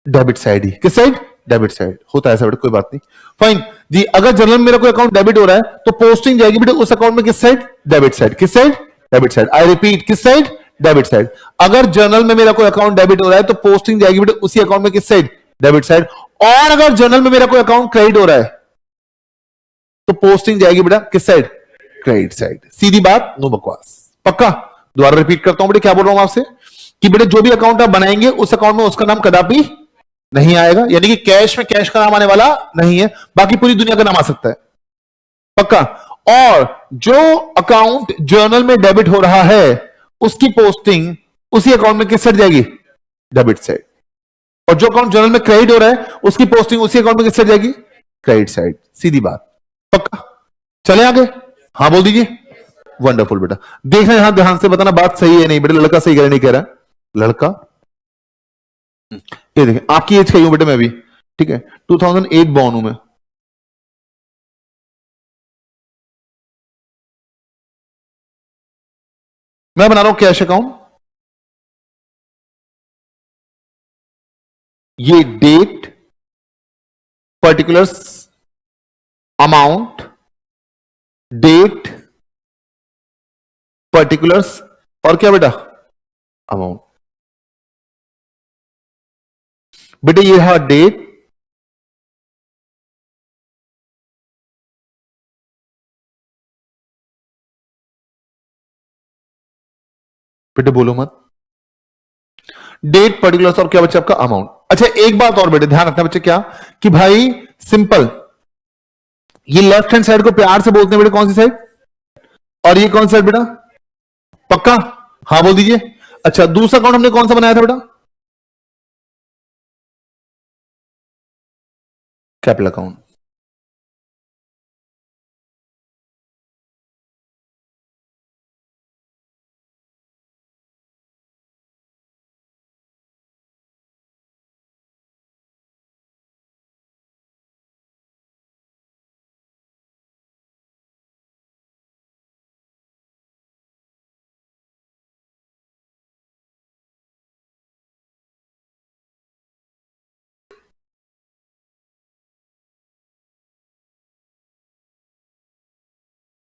डेबिट साइड ही। किस साइड? Debit side. होता है ऐसा बेटा, कोई बात नहीं, फाइन जी। अगर जर्नल में मेरा कोई अकाउंट डेबिट हो रहा है, तो पोस्टिंग जाएगी बेटा उस अकाउंट में किस साइड? Debit side. किस side? Debit side. I repeat, किस साइड? Debit side. अगर जर्नल में मेरा कोई अकाउंट डेबिट हो रहा है, तो पोस्टिंग जाएगी बेटा उसी अकाउंट में किस साइड? Debit side. और अगर जर्नल में मेरा कोई अकाउंट क्रेडिट हो रहा है, तो पोस्टिंग जाएगी बेटा किस साइड? Credit side. सीधी बात, नो बकवास, पक्का। दोबारा रिपीट करता हूं बेटे, क्या बोल रहा हूं आपसे, कि बेटे जो भी अकाउंट आप बनाएंगे उस अकाउंट में उसका नाम कदापि नहीं आएगा, यानी कि कैश में कैश का नाम आने वाला नहीं है, बाकी पूरी दुनिया का नाम आ सकता है, पक्का। और जो अकाउंट जर्नल में डेबिट हो रहा है उसकी पोस्टिंग उसी अकाउंट में किस साइड जाएगी? Debit side. और जो अकाउंट जर्नल में क्रेडिट हो रहा है उसकी पोस्टिंग उसी अकाउंट में किस साइड जाएगी? Credit side. सीधी बात, पक्का। चले आगे? हाँ बोल दीजिए। वंडरफुल बेटा, देखना यहां ध्यान से, बताना बात सही है नहीं बेटा, लड़का सही कह रहा नहीं कह रहा लड़का। ये देखें, आपकी एज का ही हूं बेटा मैं भी, ठीक है, 2008 बॉर्न हूं मैं। मैं बना रहा हूं कैश अकाउंट। ये date, particulars, amount, date, particulars, और क्या बेटा? अमाउंट। बेटा ये है डेट, बेटे बोलो मत, डेट, पर्टिकुलर्स, और क्या बच्चे आपका? अमाउंट। अच्छा एक बात और बेटे ध्यान रखना बच्चे, क्या कि भाई सिंपल, ये लेफ्ट हैंड साइड को प्यार से बोलते हैं बेटे कौन सी साइड, और ये कौन सा साइड बेटा? पक्का? हाँ बोल दीजिए। अच्छा दूसरा अकाउंट हमने कौन सा बनाया था बेटा? Capital account.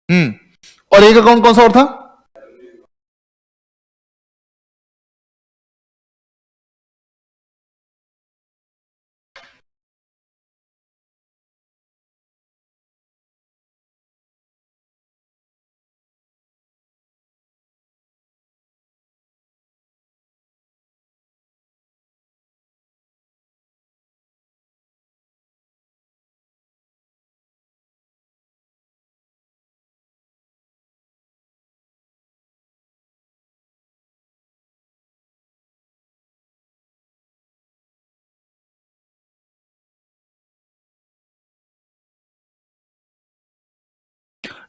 और एक अकाउंट कौन सा और था?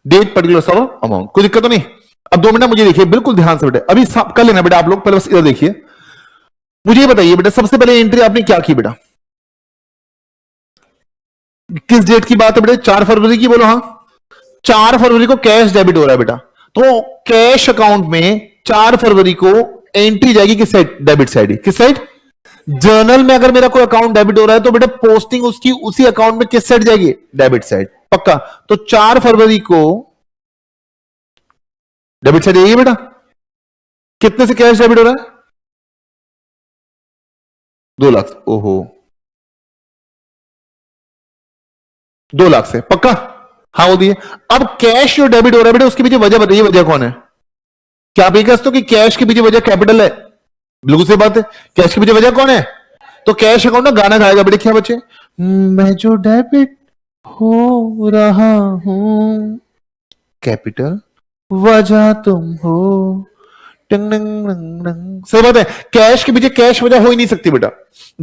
डेट पर्टिकुलर सब अमाउंट, कोई दिक्कत तो नहीं? अब 2 मिनट मुझे देखिए बिल्कुल ध्यान से बेटा, अभी कर लेना बेटा आप लोग, पहले बस इधर देखिए, मुझे ये बताइए बेटा सबसे पहले एंट्री आपने क्या की बेटा? किस डेट की बात है बेटा? 4 फरवरी की, बोलो हाँ। 4 फरवरी को कैश डेबिट हो रहा है बेटा, तो कैश अकाउंट में 4 फरवरी को एंट्री जाएगी किस साइड? Debit side. किस साइड? जर्नल में अगर मेरा कोई अकाउंट डेबिट हो रहा है तो बेटा पोस्टिंग उसकी उसी अकाउंट में किस साइड जाएगी? डेबिट साइड, पक्का। तो 4 फरवरी को डेबिट साइड जाइए बेटा। कितने से कैश डेबिट हो रहा है? 2 लाख। ओहो, 2 लाख से, पक्का? हाँ वो दिए। अब कैश जो डेबिट हो रहा है बेटा उसके पीछे वजह बताइए, वजह कौन है? क्या आप ये कह सकते हो कि कैश के पीछे वजह कैपिटल है? बिल्कुल सही बात है, कैश के पीछे वजह कौन है? तो कैश अकाउंट ना गाना गाएगा बेटे, क्या बच्चे? मैं जो डेबिट हो रहा हूं कैपिटल, वजह तुम हो। टंग टंग टंग टंग। सही बात है, कैश के पीछे कैश वजह हो ही नहीं सकती बेटा।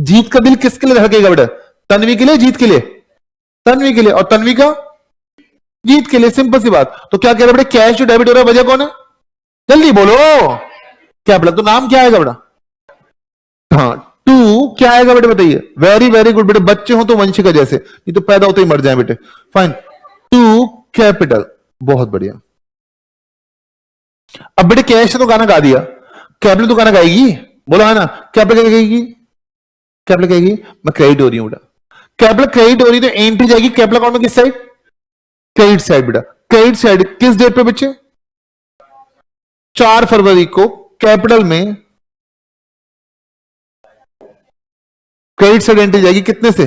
जीत का दिल किसके लिए धड़केगा बेटा? तन्वी के लिए, जीत के लिए? तन्वी के लिए। और तन्वी का जीत के लिए, सिंपल सी बात। तो क्या कह रहे बेटा, कैश जो डेबिट हो रहा है वजह कौन है? जल्दी बोलो, क्या बेटा? तो नाम क्या आएगा बेटा? हाँ, टू क्या आएगा बेटे बताइए? वेरी वेरी गुड बेटे, बच्चे हो तो वंशिका जैसे, ये तो पैदा होते ही मर जाए बेटे। फाइन, टू कैपिटल, बहुत बढ़िया। अब बेटे कैश ने तो गाना गा दिया, कैपिटल तो गाना गाएगी, बोलो है ना? कैपिटल गाएगी, कैपिटल कहेगी मैं क्रेडिट हो रही हूँ बेटा। कैपिटल क्रेडिट हो रही तो एंट्री जाएगी कैपिटल अकाउंट में किस साइड? क्रेडिट साइड बेटा। क्रेडिट साइड किस डेट पे बच्चे? 4 फरवरी को कैपिटल में क्रेडिट साइड एंट्री जाएगी कितने से?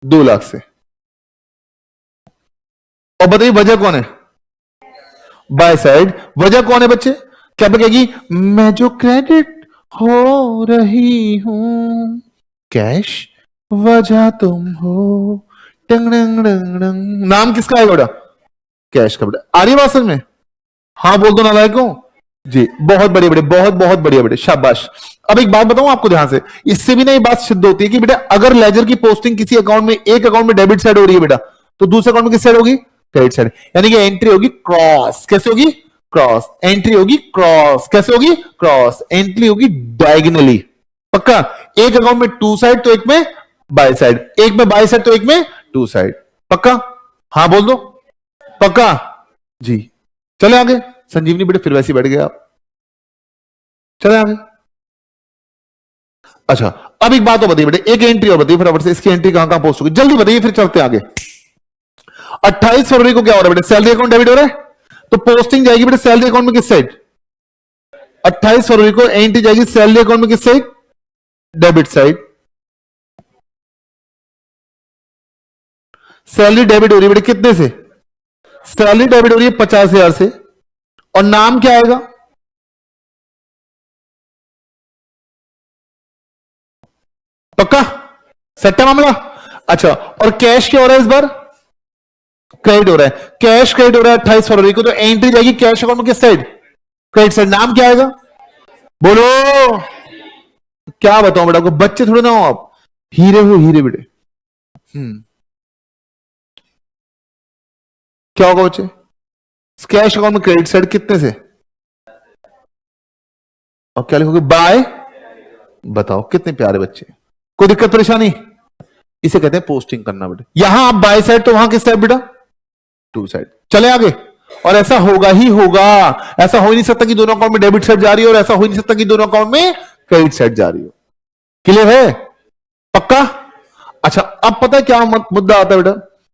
2 लाख से। और बताइए वजह कौन है? By side. वजह कौन है बच्चे? क्या कहेगी? मैं जो क्रेडिट हो रही हूं कैश, वजह तुम हो। टंग टंग टंग टंग। नाम किसका है बेटा? कैश का बेटा। आ रही बात समझ में? हाँ बोल दो नालायक को जी। बहुत बढ़िया बेटे, बहुत बहुत बढ़िया बेटे, शाबाश। अब एक बात बताऊं आपको ध्यान से, इससे भी ना ये बात सिद्ध होती है कि बेटा अगर लेजर की पोस्टिंग किसी अकाउंट में, एक अकाउंट में डेबिट साइड हो रही है बेटा, तो दूसरे अकाउंट में किस साइड होगी? Credit side. यानी कि एंट्री होगी क्रॉस। कैसे होगी? क्रॉस। एंट्री होगी क्रॉस। कैसे होगी? क्रॉस। एंट्री होगी डायगनली, पक्का। एक अकाउंट में टू साइड तो एक में बाय साइड, एक में बाय साइड तो एक में टू साइड, पक्का? हाँ बोल दो, पक्का जी। चले आगे। संजीवनी बेटे फिर वैसे बैठ गया आप, चले आगे। अच्छा, अब एक बात और बताइए बेटे, एक एंट्री और बताइए फटाफट से, इसकी एंट्री कहां कहां पोस्ट होगी, जल्दी बताइए फिर चलते आगे। 28 फरवरी को क्या हो रहा है बेटे? सैलरी अकाउंट डेबिट हो रहा है, तो पोस्टिंग जाएगी बेटे सैलरी अकाउंट में किस साइड? 28 फरवरी को एंट्री जाएगी सैलरी अकाउंट में किस side? Debit side. Salary debit हो रही है बेटे कितने से? सैलरी डेबिट हो रही है 50,000 से। और नाम क्या आएगा? पक्का? सेट है मामला? अच्छा, और कैश क्या हो रहा है इस बार? क्रेडिट हो रहा है। कैश क्रेडिट हो रहा है 28 फरवरी को, तो एंट्री जाएगी कैश अकाउंट में किस साइड? Credit side. नाम क्या आएगा? बोलो, क्या बताऊं बेटा को, बच्चे थोड़े ना हो आप, हीरे हो हीरे बेटे। क्या होगा बच्चे? कैश अकाउंट में क्रेडिट साइड कितने से? और क्या लिखोगे? बाय। बताओ कितने प्यारे बच्चे, कोई दिक्कत परेशानी? इसे कहते हैं पोस्टिंग करना बेटा। यहां आप बाय साइड तो वहां किस साइड बेटा? To side. चले आगे। और ऐसा होगा ही होगा, ऐसा हो ही नहीं सकता कि दोनों अकाउंट में डेबिट साइड जा रही हो, और ऐसा हो ही नहीं सकता कि दोनों अकाउंट में क्रेडिट साइड जा रही हो। क्लियर है? पक्का? अच्छा, अब पता है क्या मुद्दा आता है बेटा,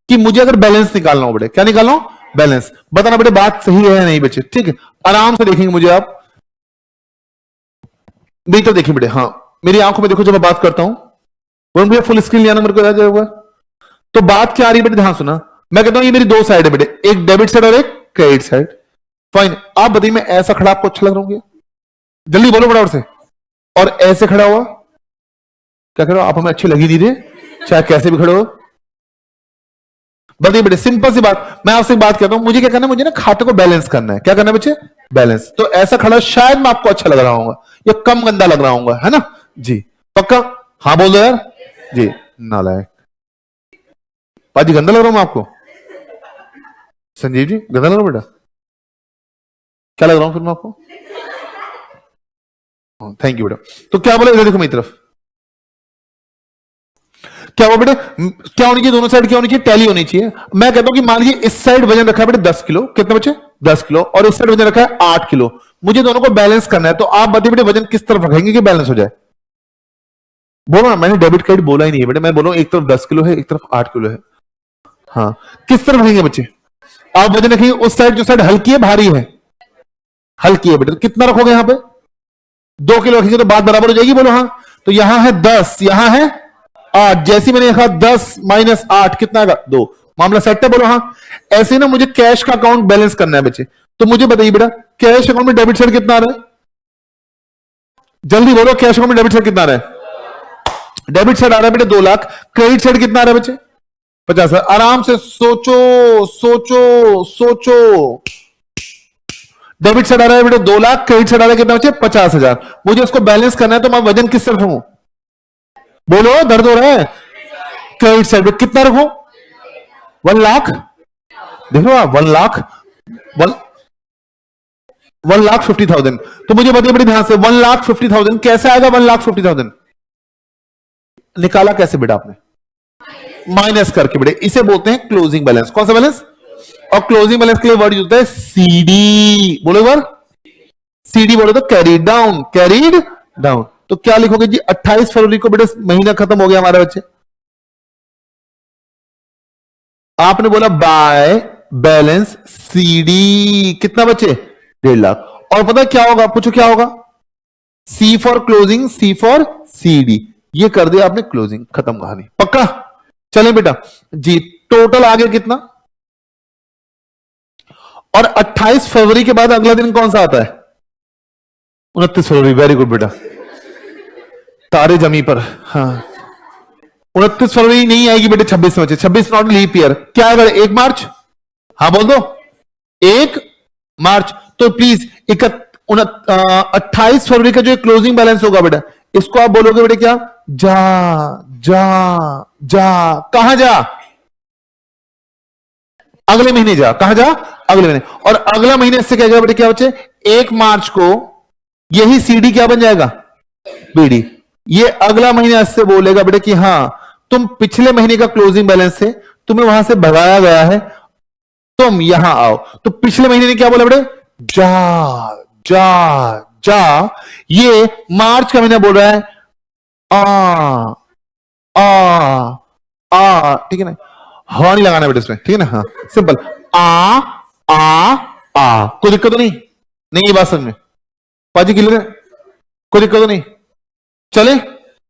कि मुझे अगर बैलेंस निकालना हो बेटा, क्या निकालना हो? बैलेंस। बताना बेटे बात सही है या नहीं बच्चे, ठीक है, आराम से देखेंगे मुझे आप, मेरी तो देखिए बेटे, हाँ मेरी आंखों में देखो जब मैं बात करता हूं, वरुण भैया फुल स्क्रीन लिया ना मेरे को, याद होगा। तो बात क्या आ रही है बेटे, ध्यान सुना, मैं कहता हूं ये मेरी दो साइड है बेटे, एक डेबिट साइड और एक क्रेडिट साइड। फाइन, आप बताइए मैं ऐसा खड़ा आपको अच्छा लग रहा हूँ? जल्दी बोलो फटाफट से। और ऐसे खड़ा हुआ क्या करो आप, हमें अच्छे लग ही नहीं रहे, चाहे कैसे भी खड़े हो। बताइए बेटे, सिंपल सी बात, मैं आपसे बात करता हूं, मुझे क्या करना है, मुझे ना खाते को बैलेंस करना है। क्या करना है बच्चे? बैलेंस। तो ऐसा खड़ा शायद मैं आपको अच्छा लग रहा हूँ या कम गंदा लग रहा हूँ, है ना जी? पक्का? हाँ बोल दो यार जी। नालायक पाजी, गंदा लग रहा हूं मैं आपको? संजीव जी गंदा लग रहा हूं बेटा? क्या लग रहा हूं फिर मैं आपको? थैंक यू बेटा। तो क्या बोला, इधर देखो मेरी तरफ, क्या हुआ बेटे, क्या होनी चाहिए, दोनों साइड क्या होनी चाहिए, टैली होनी चाहिए। मैं कहता हूं कि मान लीजिए इस साइड वजन रखा है बेटे 10 किलो, कितने बच्चे? 10 किलो, और इस साइड वजन रखा है 8 किलो। मुझे दोनों को बैलेंस करना है, तो आप बताइए बेटे वजन किस तरफ रखेंगे कि बैलेंस हो जाए? बोलो ना, मैंने डेबिट क्रेडिट बोला ही नहीं है बेटे, मैं बोलूं एक तरफ 10 किलो है, एक तरफ 8 किलो है। हाँ, किस तरफ रखेंगे बच्चे? आप वजन रखेंगे उस साइड जो साइड हल्की है भारी है? हल्की है बेटे, तो कितना रखोगे यहां पे? 2 किलो रखेंगे तो बात बराबर हो जाएगी, बोलो हाँ। तो यहां है 10, यहां है 8, जैसी मैंने लिखा 10 माइनस 8 कितना आएगा? 2। मामला सेट है, बोलो हाँ। ऐसे ना मुझे कैश का अकाउंट बैलेंस करना है बच्चे, तो मुझे बताइए बेटा कैश अकाउंट में डेबिट साइड कितना आ रहा है? जल्दी बोलो, कैश अकाउंट में डेबिट साइड कितना आ रहा है? डेबिट साइड आ रहा है बेटे 2 लाख, क्रेडिट साइड कितना आ रहा है बच्चे? 50,000। आराम से सोचो सोचो सोचो, डेबिट साइड आ रहा है बेटे 2 लाख, क्रेडिट साइड आ रहा है कितना बच्चे? 50,000। मुझे उसको बैलेंस करना है, तो मैं वजन किस तरफ रखूं? बोलो, दर्द हो रहा है? क्रेडिट साइड पे कितना रखूं? 1 लाख, देख लो आप, 1 लाख, 1,50,000। तो मुझे बताइए बड़े ध्यान से, 1,50,000 कैसे आएगा? 1,50,000 निकाला कैसे बेटा आपने? माइनस करके बेटे, इसे बोलते हैं क्लोजिंग बैलेंस। कौन सा बैलेंस? और क्लोजिंग बैलेंस के लिए वर्ड यूज होता है सीडी। बोलो एक बार, सीडी बोलो तो कैरीड डाउन, कैरीड डाउन। तो क्या लिखोगे जी? 28 फरवरी को बेटे महीना खत्म हो गया हमारे बच्चे। आपने बोला बाय बैलेंस सीडी, कितना बच्चे? 1.5 लाख। और पता क्या होगा? पूछो क्या होगा? C for closing, C for CD. ये कर दिया आपने क्लोजिंग, खत्म कहानी। पक्का? चलें बेटा जी, टोटल आ गया कितना? और 28 फरवरी के बाद अगला दिन कौन सा आता है? 29 फरवरी। वेरी गुड बेटा, तारे जमी पर। हाँ, 29 फरवरी नहीं आएगी बेटे, 26 में बचे। 26 नॉट लीप ईयर, क्या है? 1 मार्च। हाँ बोल दो, 1 मार्च। तो प्लीज 28 फरवरी का जो क्लोजिंग बैलेंस होगा बेटा, इसको आप बोलोगे बेटे क्या? जा जा जा। कहां जा? अगले महीने जा। कहां जा? अगले महीने। और अगला महीने से क्या जाएगा बेटे? क्या बच्चे? 1 मार्च को यही सीडी क्या बन जाएगा? बीडी। ये अगला महीना इससे बोलेगा बेटे कि हाँ तुम पिछले महीने का क्लोजिंग बैलेंस से तुम्हें वहां से भगाया गया है, तुम यहां आओ। तो पिछले महीने ने क्या बोला बेटे? जा जा जा। ये मार्च का महीना बोल रहा है आ आ, ठीक है ना? हाँ नहीं लगाना बेटे इसमें, ठीक है ना? हाँ सिंपल, आ आ आ। कोई दिक्कत तो नहीं? नहीं, ये बात समझ में पाजी क्लियर है? कोई दिक्कत तो नहीं? चले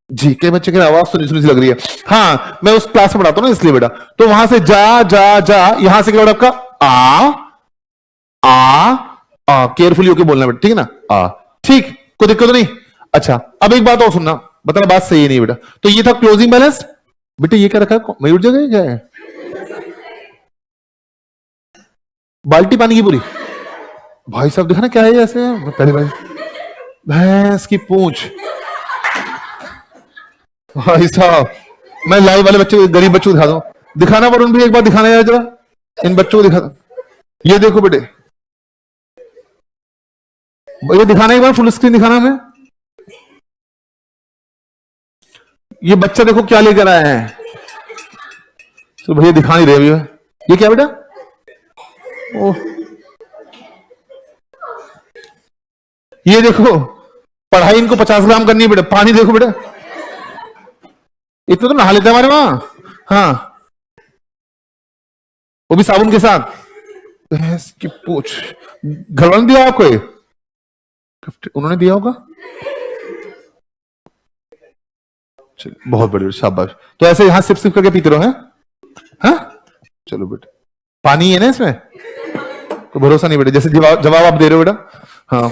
जी। कई बच्चे की आवाज सुनी सुनी सी लग रही है। हाँ, मैं उस क्लास में पढ़ाता हूँ ना, इसलिए बेटा। तो वहां से जा जा जा, यहां से क्या बेटा आपका? आ केयरफुली होके बोलना बेटा, ठीक है ना? ठीक, कोई दिक्कत तो नहीं? अच्छा, अब एक बात और सुनना, बताना बात सही है नहीं बेटा। तो ये था क्लोजिंग बैलेंस बेटे। ये क्या रखा है? मयूर जगह क्या है? बाल्टी पानी की पूरी? भाई साहब दिखा ना क्या है ऐसे, पहले भाई भैंस की पूंछ। भाई साहब, मैं लाइव वाले बच्चे, गरीब बच्चों को दिखा दूं। दिखाना वरुण भी, एक बार दिखाना यार जरा, इन बच्चों को दिखा दो। ये देखो बेटे, ये दिखाना एक बार, फुल स्क्रीन दिखाना हमें। ये बच्चा देखो क्या लेकर आया है। तो भैया दिखा नहीं रहे भैया। ये क्या बेटा? ओह, ये देखो, पढ़ाई इनको 50 ग्राम करनी है बेटा। पानी देखो बेटा, इतना तो नहा लेते हमारे वहां। हाँ, वो भी साबुन के साथ। भैंस की पूछ, घर वालों ने दिया आपको ये? उन्होंने दिया होगा। चलो बहुत बढ़िया, शाबाश। तो ऐसे यहां सिप सिप करके पीते रहो, हैं? हाँ, चलो बेटा। पानी है ना इसमें, तो भरोसा नहीं बेटा, जैसे जवाब जवाब आप दे रहे हो बेटा। हाँ,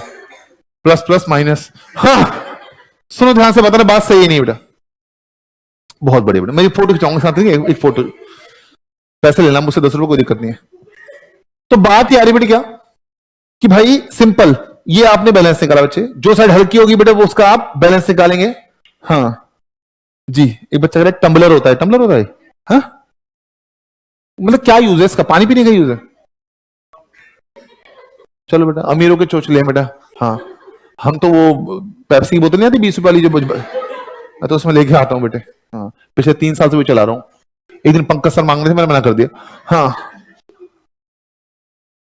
प्लस प्लस माइनस। हाँ, सुनो ध्यान से, बताना बात सही है नहीं बेटा। बहुत बढ़िया बेटा, मैं फोटो खिंचाऊंगा साथ में, एक फोटो। पैसे लेना मुझसे 10 रुपए, कोई दिक्कत नहीं है। तो बात ये आ रही बेटा क्या, कि भाई सिंपल, ये आपने बैलेंस निकाला बच्चे, जो साइड हल्की होगी बेटा वो उसका आप बैलेंस निकालेंगे। हाँ जी, एक बच्चा कह रहा है टम्बलर होता है, टम्बलर होता है। हाँ, मतलब क्या यूज है इसका, पानी पीने का यूज है? चलो बेटा, अमीरों के चोचले हैं बेटा। हाँ, हम तो वो पेप्सी की बोतल नहीं आती 20 रुपए वाली, जो मैं तो उसमें लेके आता हूँ बेटे। हाँ, पिछले 3 साल से भी चला रहा हूँ। एक दिन पंकज सर मांग रहे थे, मैंने मना कर दिया। हाँ,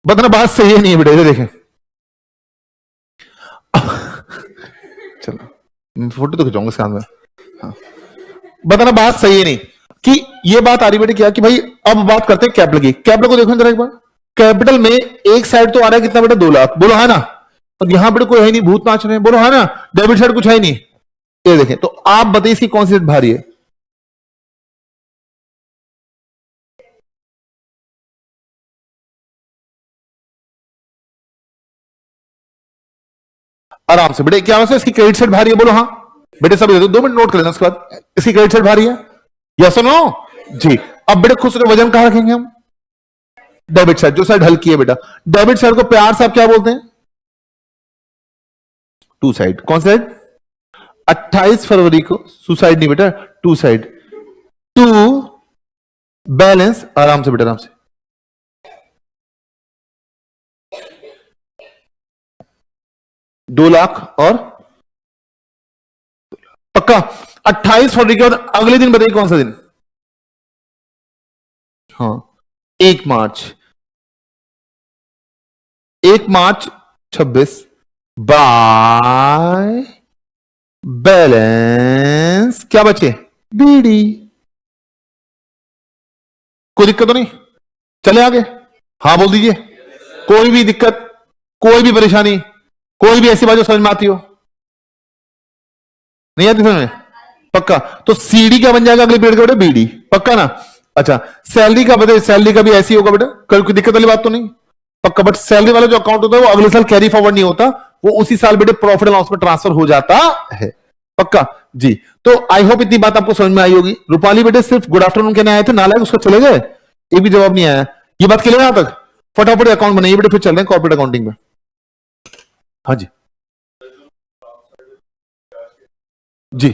बताना बात सही है नहीं है बेटा, इधर देखें। चलो फोटो तो खिंचाऊंगा साथ में। हाँ, बताना बात सही है नहीं, कि ये बात आ रही बेटे क्या, कि भाई अब बात करते हैं कैपिटल की। कैपिटल को देखो जरा एक बार। कैपिटल में एक साइड तो आ रहा है कितना बेटा, 2 लाख, बोलो है ना। और यहां बेटे कोई है नहीं, भूत नाच रहे हैं, बोलो है ना। डेबिट साइड कुछ है ही नहीं। ये देखें, तो आप बताइए इसकी कौन सी साइड भारी है? आराम से बेटे, क्या है इसकी क्रेडिट साइड भारी है, बोलो हाँ। बेटे सब 2 मिनट नोट कर लेना, उसके बाद इसकी क्रेडिट साइड भारी है, यस और नो? जी। अब बेटे खुद से वजन कहां रखेंगे हम? डेबिट साइड, जो साइड हल्की है बेटा। डेबिट साइड को प्यार से आप क्या बोलते हैं? To side. कौन साइड? 28 फरवरी को सुसाइड नहीं बेटा, टू साइड। टू बैलेंस, आराम से बेटा, आराम से। 2 लाख और पक्का। 28 फरवरी के बाद अगले दिन बताइए कौन सा दिन? हाँ, 1 मार्च। 1 मार्च 26 बाय बैलेंस क्या बचे? बीडी। कोई दिक्कत तो नहीं? चले आगे? हाँ बोल दीजिए। कोई भी दिक्कत, कोई भी परेशानी, कोई भी ऐसी बात जो समझ में आती हो? नहीं आती समझ में? पक्का। तो सीडी क्या बन जाएगा अगले पीरियड का बेटा? बीडी। पक्का ना? अच्छा, सैलरी का बताइए, सैलरी का भी ऐसी होगा बेटा, कल कोई दिक्कत वाली बात तो नहीं? पक्का। बट सैलरी वाला जो अकाउंट होता है वो अगले साल कैरी फॉरवर्ड नहीं होता, वो उसी साल बेटे प्रॉफिट एंड लॉस में ट्रांसफर हो जाता है। पक्का जी। तो आई होप इतनी बात आपको समझ में आई होगी। रूपाली बेटे सिर्फ गुड आफ्टरनून कहने आए थे, नालायक उसका चले गए, एक भी जवाब नहीं आया। ये बात क्लियर है यहां तक? फटाफट अकाउंट बनाइए बेटे, फिर चल रहे हैं कॉर्पोरेट अकाउंटिंग में। हाँ जी जी।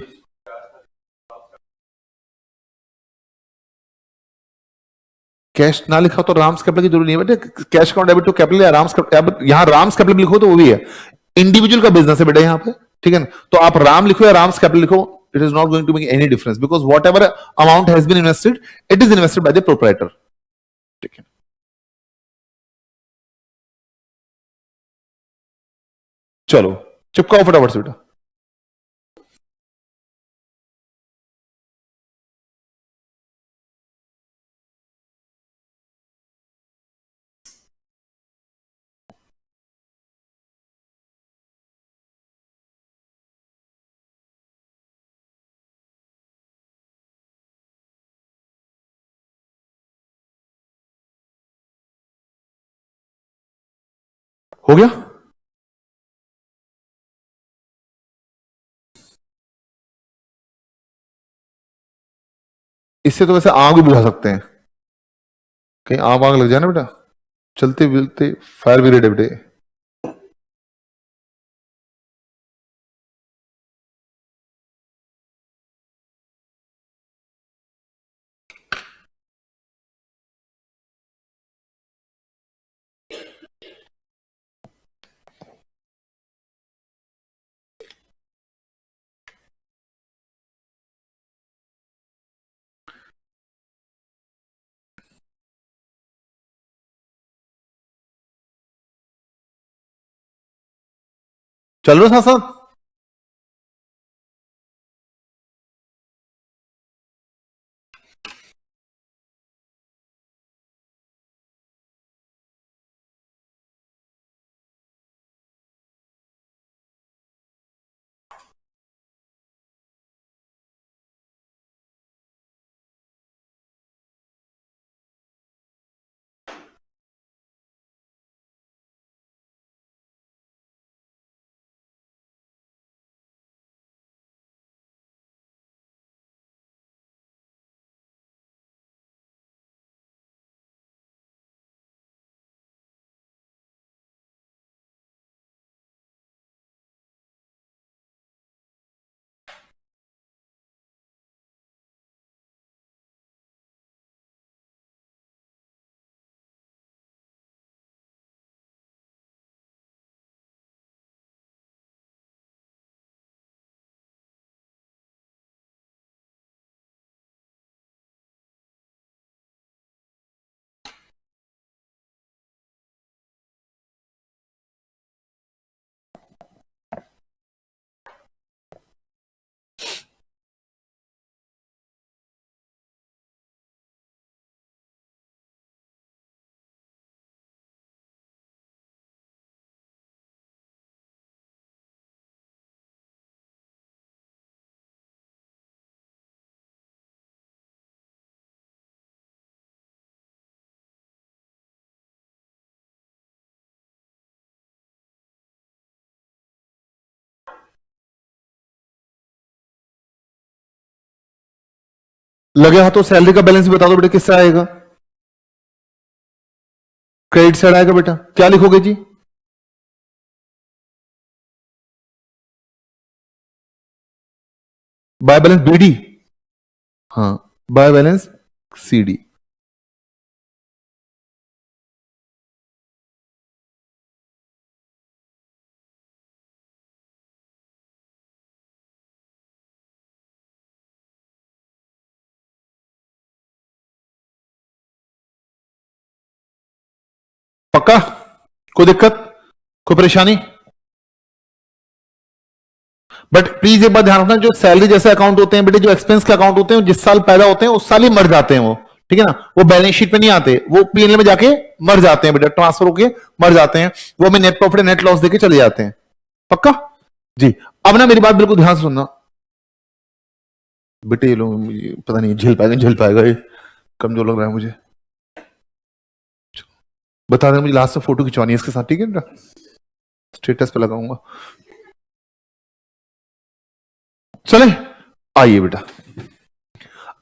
कैश ना लिखा तो राम्स कैपिटल की जरूरी नहीं है बेटे, cash account debit to capital या राम्स कैपिटल, यहाँ राम्स कैपिटल लिखो तो वो भी है। इंडिविजुअल का बिजनेस है बेटा यहाँ पे, ठीक है ना? तो आप राम लिखो या राम्स कैपिटल लिखो, it is not going to make any difference, because whatever amount has been invested, it is invested by the proprietor. ठीक है, चलो चिपकाओ फटाफट से बेटा। हो गया? इससे तो वैसे आग भी बुझा सकते हैं, कहीं आग आग लग जाए ना बेटा, चलते बिलते फायर ब्रिगेड है बेटे। चल रहे हो साथ साथ? लगे हाथों सैलरी का बैलेंस भी बता दो बेटा, किससे आएगा? क्रेडिट साइड आएगा बेटा, क्या लिखोगे जी? बाय बैलेंस बीडी, हाँ बाय बैलेंस सीडी। पक्का? कोई दिक्कत, कोई परेशानी? बट प्लीज एक बात ध्यान रखना, जो सैलरी जैसे अकाउंट होते हैं बेटे, जो एक्सपेंस के अकाउंट होते हैं, जिस साल पैदा होते हैं उस साल ही मर जाते हैं वो, ठीक है ना? वो बैलेंस शीट पे नहीं आते, वो पीएनएल में जाके मर जाते हैं बेटा, ट्रांसफर होके मर जाते हैं, वो हमें नेट प्रॉफिट नेट लॉस देके चले जाते हैं। पक्का जी? अब ना मेरी बात बिल्कुल ध्यान से सुनना बेटे, ये लोग पता नहीं झेल पाएगा ये, कमजोर लग रहा है मुझे। बता दें, मुझे लास्ट में फोटो खिंचवानी है इसके साथ, ठीक है बेटा? स्टेटस पे लगाऊंगा। चले आइए बेटा,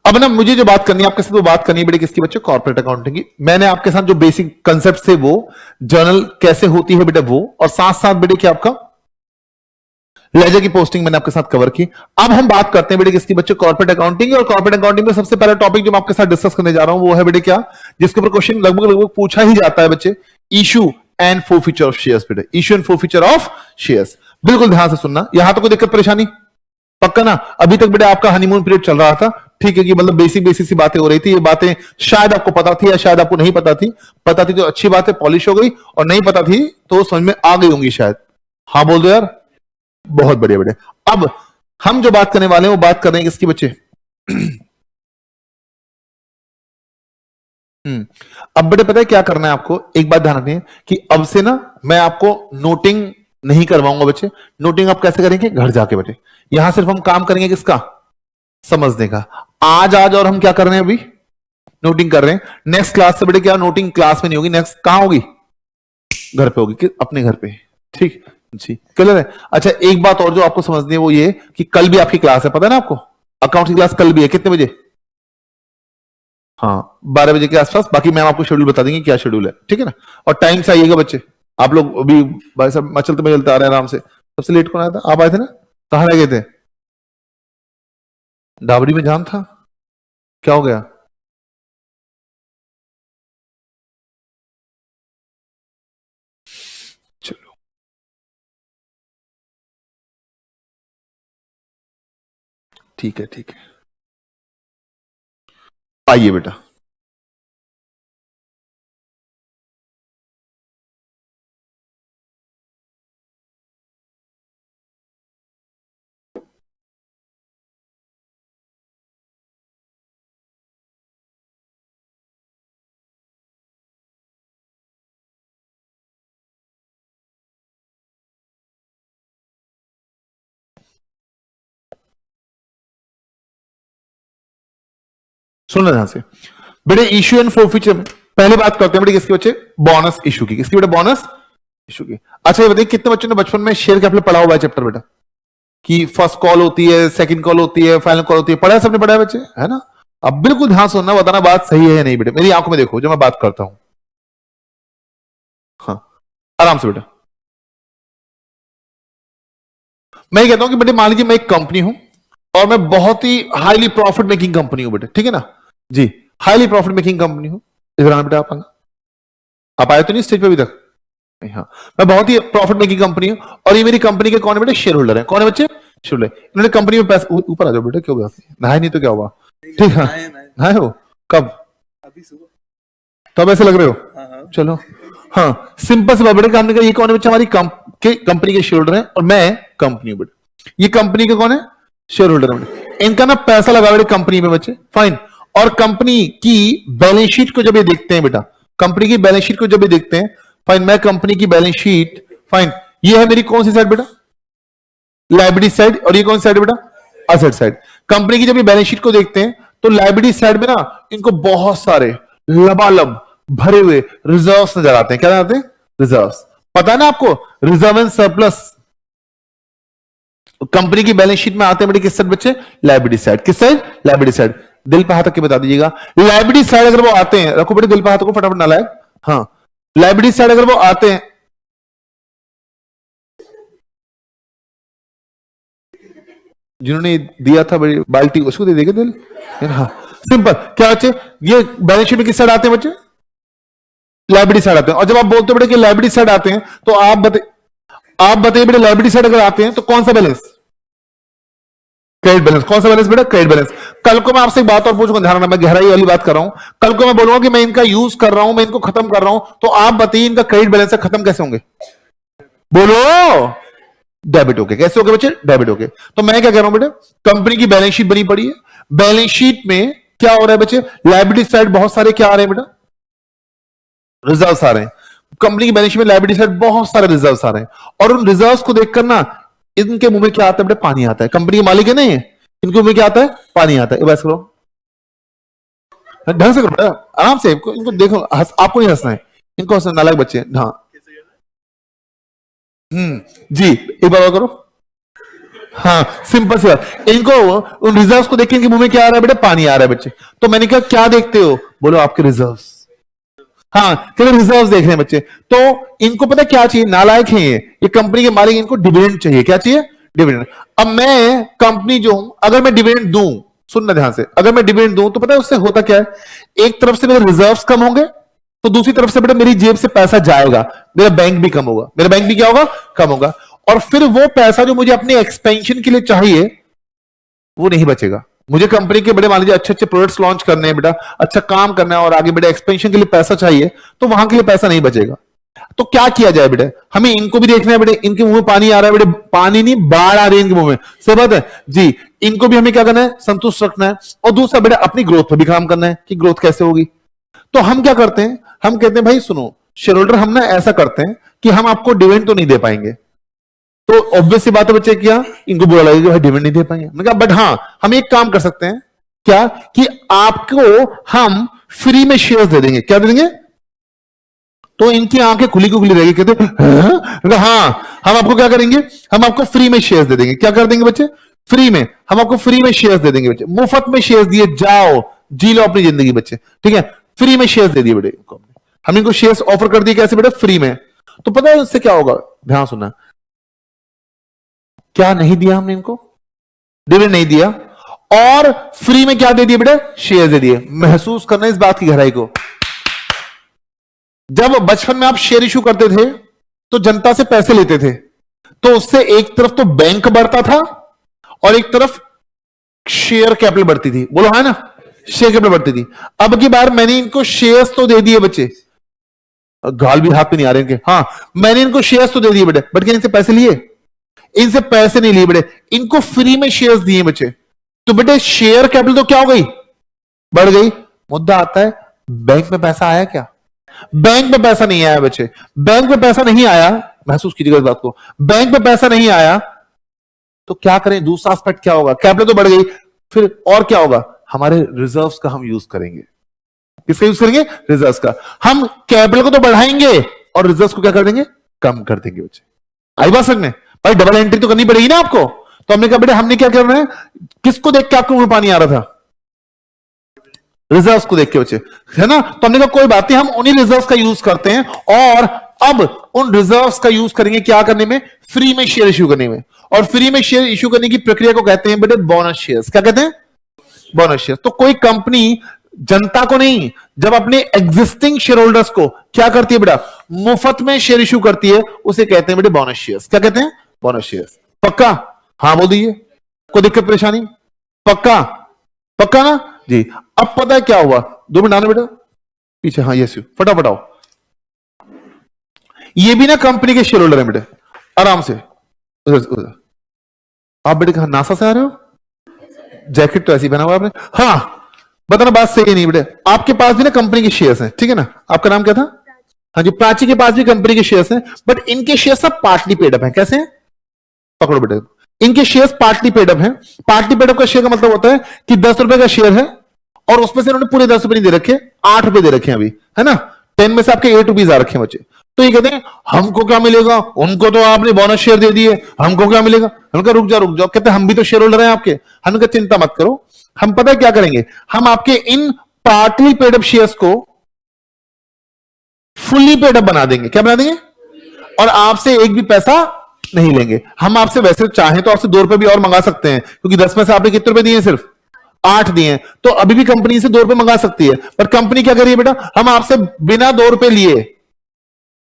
अब ना मुझे जो बात करनी है आपके साथ, वो बात करनी है बेटे किसकी बच्चे? कॉर्पोरेट अकाउंटिंग की। मैंने आपके साथ जो बेसिक कंसेप्ट थे वो, जर्नल कैसे होती है बेटा वो, और साथ साथ बेटे क्या आपका लेजर की पोस्टिंग मैंने आपके साथ कवर की। अब हम बात करते हैं बेटे किसकी बच्चे? Corporate accounting. और कॉर्पोरेट अकाउंटिंग में सबसे पहला टॉपिक जो मैं आपके साथ डिस्कस करने जा रहा हूं वो है बेटे क्या, जिसके ऊपर क्वेश्चन लगभग लगभग पूछा ही जाता है बच्चे, issue and forfeiture of shares बेटे, issue and forfeiture of shares. बिल्कुल ध्यान से सुनना, यहां तो कोई दिक्कत परेशानी? पक्का ना? अभी तक बेटे आपका हनीमून पीरियड चल रहा था, ठीक है कि मतलब बेसिक बेसिक सी बातें हो रही थी, ये बातें शायद आपको पता थी या शायद आपको नहीं पता थी। पता थी तो अच्छी बात है, पॉलिश हो गई, और नहीं पता थी तो समझ में आ गई होंगी शायद। हाँ बोल दो यार, बहुत बढ़िया बेटे। अब हम जो बात करने वाले हैं वो बात कर रहे हैं किसकी बच्चे? अब बेटे पता है क्या करना है आपको, एक बात ध्यान रखनी है कि अब से ना मैं आपको नोटिंग नहीं करवाऊंगा बच्चे। नोटिंग आप कैसे करेंगे? घर जाके बेटे। यहां सिर्फ हम काम करेंगे किसका? समझने का। आज आज और हम क्या कर रहे हैं? अभी नोटिंग कर रहे हैं। नेक्स्ट क्लास से बेटे क्या नोटिंग क्लास में नहीं होगी, नेक्स्ट कहां होगी? घर पे होगी, अपने घर पे। ठीक जी, क्लियर है? अच्छा एक बात और जो आपको समझनी है वो ये कि कल भी आपकी क्लास है, पता है ना आपको? अकाउंट की क्लास कल भी है, कितने बजे? हाँ 12 बजे के आसपास। बाकी मैम आपको शेड्यूल बता देंगे क्या शेड्यूल है, ठीक है ना? और टाइम से आइएगा बच्चे। आप लोग अभी भाई साहब मचलते मचलते आ रहे हैं आराम से। सबसे लेट कौन आया था? आप आए थे ना? कहाँ रह गए थे? डाबरी में जाम था? क्या हो गया? चलो ठीक है, ठीक है, आइए बेटा। सुनना ध्यान से बेटे, इश्यू एंड फोरफीचर। पहले बात करते हैं बेटे किसके बच्चे? बोनस इशू की। किसकी बेटा? बोनस इशू की। अच्छा ये बताइए कितने बच्चों ने बचपन में शेयर कैपिटल पढ़ा हुआ है चैप्टर बेटा? कि फर्स्ट कॉल होती है, सेकंड कॉल होती है, फाइनल कॉल होती है, पढ़ा है? सबने पढ़ा है बच्चे, है ना? अब बिल्कुल ध्यान सुनना, बताना बात सही है या नहीं बेटे। मेरी आंखों में देखो जो मैं बात करता हूं। हाँ आराम से बेटा। मैं ये कहता हूं कि बेटे मान लीजिए मैं एक कंपनी हूं और मैं बहुत ही हाईली प्रॉफिट मेकिंग कंपनी हूं बेटे, ठीक है ना जी? हाईली प्रॉफिट मेकिंग कंपनी हूं। इधर आना बेटा, आप आए तो नहीं स्टेज पे अभी तक? हाँ, मैं बहुत ही प्रॉफिट मेकिंग कंपनी हूं और ये मेरी कंपनी के कौन है बेटे? शेयर होल्डर है। कौन है बच्चे? Share holder. इन्होंने कंपनी में पैसा, ऊपर आ जाओ बेटा, क्या होगा? नहाए नहीं तो क्या हुआ? ठीक है, नहाए हो कब? अभी सुबह। तो अब ऐसे लग रहे हो? हाँ। चलो हाँ, सिंपल से बेटे काम नहीं, ये कौन है बच्चा? हमारी कंपनी के शेयर होल्डर है और मैं कंपनी हूं बेटे। ये कंपनी के कौन है? शेयर होल्डर है बेटे। इनका ना पैसा लगा बेटे कंपनी में बच्चे, फाइन। और कंपनी की बैलेंस शीट को जब ये देखते हैं बेटा, कंपनी की बैलेंस शीट को जब ये देखते हैं, फाइन, मैं कंपनी की बैलेंस शीट, फाइन, ये है मेरी कौन सी साइड बेटा? Liability side. और ये कौन सी साइड बेटा? Asset side. कंपनी की जब ये बैलेंस शीट को देखते हैं तो लाइबिलिटी साइड में ना इनको बहुत सारे लबालब भरे हुए रिजर्व्स नजर आते हैं। क्या नजर आते हैं? रिजर्व्स। पता है ना आपको? रिजर्व एंड सरप्लस कंपनी की बैलेंस शीट में आते हैं बेटे किस साइड बच्चे? Liability side. किस साइड? Liability side. दिल पे हाथ रख के बता दीजिएगा। लाइबिलिटी साइड अगर वो आते हैं, रखो बेटे दिल पे हाथ को फटाफट नालायक। हाँ, लाइबिलिटी साइड अगर वो आते हैं, जिन्होंने दिया था बाल्टी उसको दे देगा दिल। हाँ सिंपल। क्या बच्चे ये बैलेंस शीट में किस साइड आते हैं बच्चे? लाइबिलिटी साइड आते हैं। और जब आप बोलते बेटे कि लाइबिलिटी साइड आते हैं तो आप बताइए बेटे लाइबिलिटी साइड अगर आते हैं तो कौन सा बैलेंस? Credit balance. कौन सा बैलेंस बेटा? Credit balance. कल को मैं आपसे एक बात और पूछूंगा, ध्यान रखना मैं गहराई वाली बात कर रहा हूं। कल को मैं बोलूंगा कि मैं इनका यूज कर रहा हूं, मैं इनको खत्म कर रहा हूं, तो आप बताइए इनका क्रेडिट बैलेंस से खत्म कैसे होंगे? बोलो। डेबिट होके। कैसे होगे बच्चे? डेबिट होके। तो मैं क्या कह रहा हूं बेटे, कंपनी की बैलेंस शीट बनी पड़ी है, बैलेंस शीट में क्या हो रहा है बच्चे? लायबिलिटी साइड बहुत सारे क्या आ रहे हैं बेटा? रिजर्व्स आ रहे हैं। कंपनी की बैलेंस शीट में लायबिलिटी साइड बहुत सारे रिजर्व्स आ रहे हैं, और उन रिजर्व्स को देखकर ना इनके मुंह में क्या आता है बेटा? पानी आता है। कंपनी के मालिक है नहीं, इनके मुंह में क्या आता है? पानी आता है। बस करो, ढंग से करो बेटा, आराम से। इनको देखो, आपको नहीं हंसना है, इनको हंसना। नालायक बच्चे। हाँ जी, एक बार और करो। हाँ सिंपल सी बात। इनको उन रिजर्व्स को देख के इनके मुंह में क्या आ रहा है बेटा? पानी आ रहा है बच्चे। तो मैंने कहा क्या देखते हो? बोलो आपके रिजर्व्स। हाँ केवल रिजर्व्स देख रहे हैं बच्चे। तो इनको पता क्या चाहिए? नालायक है ये कंपनी के मालिक, इनको डिविडेंड चाहिए। क्या चाहिए? डिविडेंड। अब मैं कंपनी जो हूं, अगर मैं डिविडेंड दूं, सुनना ध्यान से, अगर मैं डिविडेंड दूं तो पता है उससे होता क्या है? एक तरफ से मेरे रिजर्व्स कम होंगे, तो दूसरी तरफ से बेटा मेरी जेब से पैसा जाएगा, मेरा बैंक भी कम होगा। मेरा बैंक भी क्या होगा? कम होगा। और फिर वो पैसा जो मुझे अपने एक्सपेंशन के लिए चाहिए वो नहीं बचेगा। मुझे कंपनी के बड़े मान लीजिए अच्छे अच्छे प्रोडक्ट्स लॉन्च करने हैं बेटा, अच्छा काम करना है, और आगे बेटा एक्सपेंशन के लिए पैसा चाहिए, तो वहां के लिए पैसा नहीं बचेगा। तो क्या किया जाए बेटे? हमें इनको भी देखना है बेटे, इनके मुंह में पानी आ रहा है बेटे, पानी नहीं बाढ़ आ रही है इनके मुंह में। सही बात है जी। इनको भी हमें क्या करना है? संतुष्ट रखना है। और दूसरा बेटा अपनी ग्रोथ पर भी काम करना है कि ग्रोथ कैसे होगी। तो हम क्या करते हैं? हम कहते हैं भाई सुनो शेयर होल्डर, हम ना ऐसा करते हैं कि हम आपको डिविडेंड तो नहीं दे पाएंगे। तो ऑब्वियस सी बात है बच्चे, क्या इनको बुरा लगेगा भाई डिविडेंड नहीं दे पाएंगे। मैंने कहा बट हाँ हम एक काम कर सकते हैं, क्या कि आपको हम फ्री में शेयर्स दे देंगे। क्या दे देंगे? तो इनकी आंखें खुली को खुली रहेगी। कहते हाँ हम आपको क्या करेंगे? हम आपको फ्री में शेयर्स दे देंगे। क्या कर देंगे बच्चे? फ्री में। हम आपको फ्री में शेयर्स दे देंगे बच्चे। मुफ्त में शेयर्स दिए जाओ, जी लो अपनी जिंदगी बच्चे। ठीक है, फ्री में शेयर्स दे दिए बेटे इनको। हम इनको शेयर्स ऑफर कर दिए। कैसे बेटा? फ्री में। तो पता है उससे क्या होगा? ध्यान सुनना। क्या नहीं दिया हमने इनको? डिविडेंड नहीं दिया, और फ्री में क्या दे दिए बेटा? शेयर दे दिए। महसूस करना इस बात की गहराई को। जब बचपन में आप शेयर इशू करते थे तो जनता से पैसे लेते थे, तो उससे एक तरफ तो बैंक बढ़ता था और एक तरफ शेयर कैपिटल बढ़ती थी। बोलो है ना, शेयर कैपिटल बढ़ती थी। अब की बार मैंने इनको शेयर्स तो दे दिए बच्चे, गाल भी हाथ पे नहीं आ रहे इनके। हाँ मैंने इनको शेयर्स तो दे दिए बेटे, बट क्या इनसे पैसे लिए? इनसे पैसे नहीं लिए बेटे, इनको फ्री में शेयर्स दिए बच्चे। तो बेटे शेयर कैपिटल तो क्या हो गई? बढ़ गई। मुद्दा आता है बैंक में पैसा आया क्या? बैंक में पैसा नहीं आया बच्चे। बैंक में पैसा नहीं आया, महसूस कीजिएगा इस बात को। बैंक में पैसा नहीं आया तो क्या करें? दूसरा एस्पेक्ट क्या होगा? कैपिटल तो बढ़ गई, फिर और क्या होगा? हमारे रिजर्व्स का हम यूज करेंगे। किसका यूज करेंगे? रिजर्व्स का। हम कैपिटल को तो बढ़ाएंगे और रिजर्व्स को क्या कर देंगे? कम कर देंगे बच्चे। आई बात समझ में? भाई डबल एंट्री तो करनी पड़ेगी ना आपको। तो हमने कहा बेटे हमने क्या करना है? किसको देख के आपको मुंह में पानी आ रहा था? रिजर्व्स को देख के बच्चे, है ना। तो हमने कहा कोई बात नहीं, हम उन्हीं रिजर्व्स का यूज करते हैं, और अब उन रिजर्व्स का यूज करेंगे क्या करने में? फ्री में शेयर इश्यू करने में। और फ्री में शेयर इश्यू करने की प्रक्रिया को कहते हैं बेटे बोनस शेयर्स। क्या कहते हैं? Bonus share. तो कोई कंपनी जनता को नहीं, जब अपने एग्जिस्टिंग शेयर होल्डर्स को क्या करती है बेटा? मुफ्त में शेयर इश्यू करती है, उसे कहते हैं बेटे बोनस शेयर्स। क्या कहते हैं? Bonus shares. पक्का? हाँ बोल दीजिए, कोई दिक्कत परेशानी? पक्का? पक्का ना जी। अब पता है क्या हुआ? 2 मिनट आना बेटा पीछे। हाँ यस, फटाफट आओ। ये भी ना कंपनी के शेयर होल्डर है बेटे, आराम से। उधर आप बेटे कहा नासा से आ रहे हो? जैकेट तो ऐसी पहना हुआ आपने। हाँ बताना बात सही है नहीं बेटे? आपके पास भी ना कंपनी के शेयर्स हैं, ठीक है ना। आपका नाम क्या था? हाँ जी, प्राची के पास भी कंपनी के शेयर्स हैं, बट इनके शेयर्स सब पार्टली पेड अप हैं। कैसे हैं? पकड़ो बेटे, इनके शेयर्स पार्टली पेड अप हैं। पार्टली पेड अप का शेयर का मतलब होता है कि 10 रुपए का शेयर है और उसमें से उन्होंने पूरे 10 रुपए नहीं दे रखे, 8 रुपए दे रखे हैं अभी, है ना। 10 में से आपके 8 रुपीज आ रखे हैं बच्चे। तो ये कहते हैं हमको क्या मिलेगा, उनको तो आपने बोनस शेयर दे दिए, हमको क्या मिलेगा। हमने कहा रुक जाओ, कहते हम भी तो शेयर होल्डर हैं आपके। हमने कहा चिंता मत करो, हम पता है क्या करेंगे, हम आपके इन पार्टली पेड अप शेयर्स को फुल्ली पेड अप बना देंगे। क्या बना देंगे, और आपसे एक भी पैसा नहीं लेंगे। हम आपसे वैसे चाहें तो आपसे 2 रुपए भी और मंगा सकते हैं, क्योंकि 10 में से आपने कितने रुपए दिए, सिर्फ 8 दिए, तो अभी भी कंपनी से 2 रुपए मंगा सकती है। पर कंपनी क्या करिए बेटा, हम आपसे बिना 2 रुपए लिए,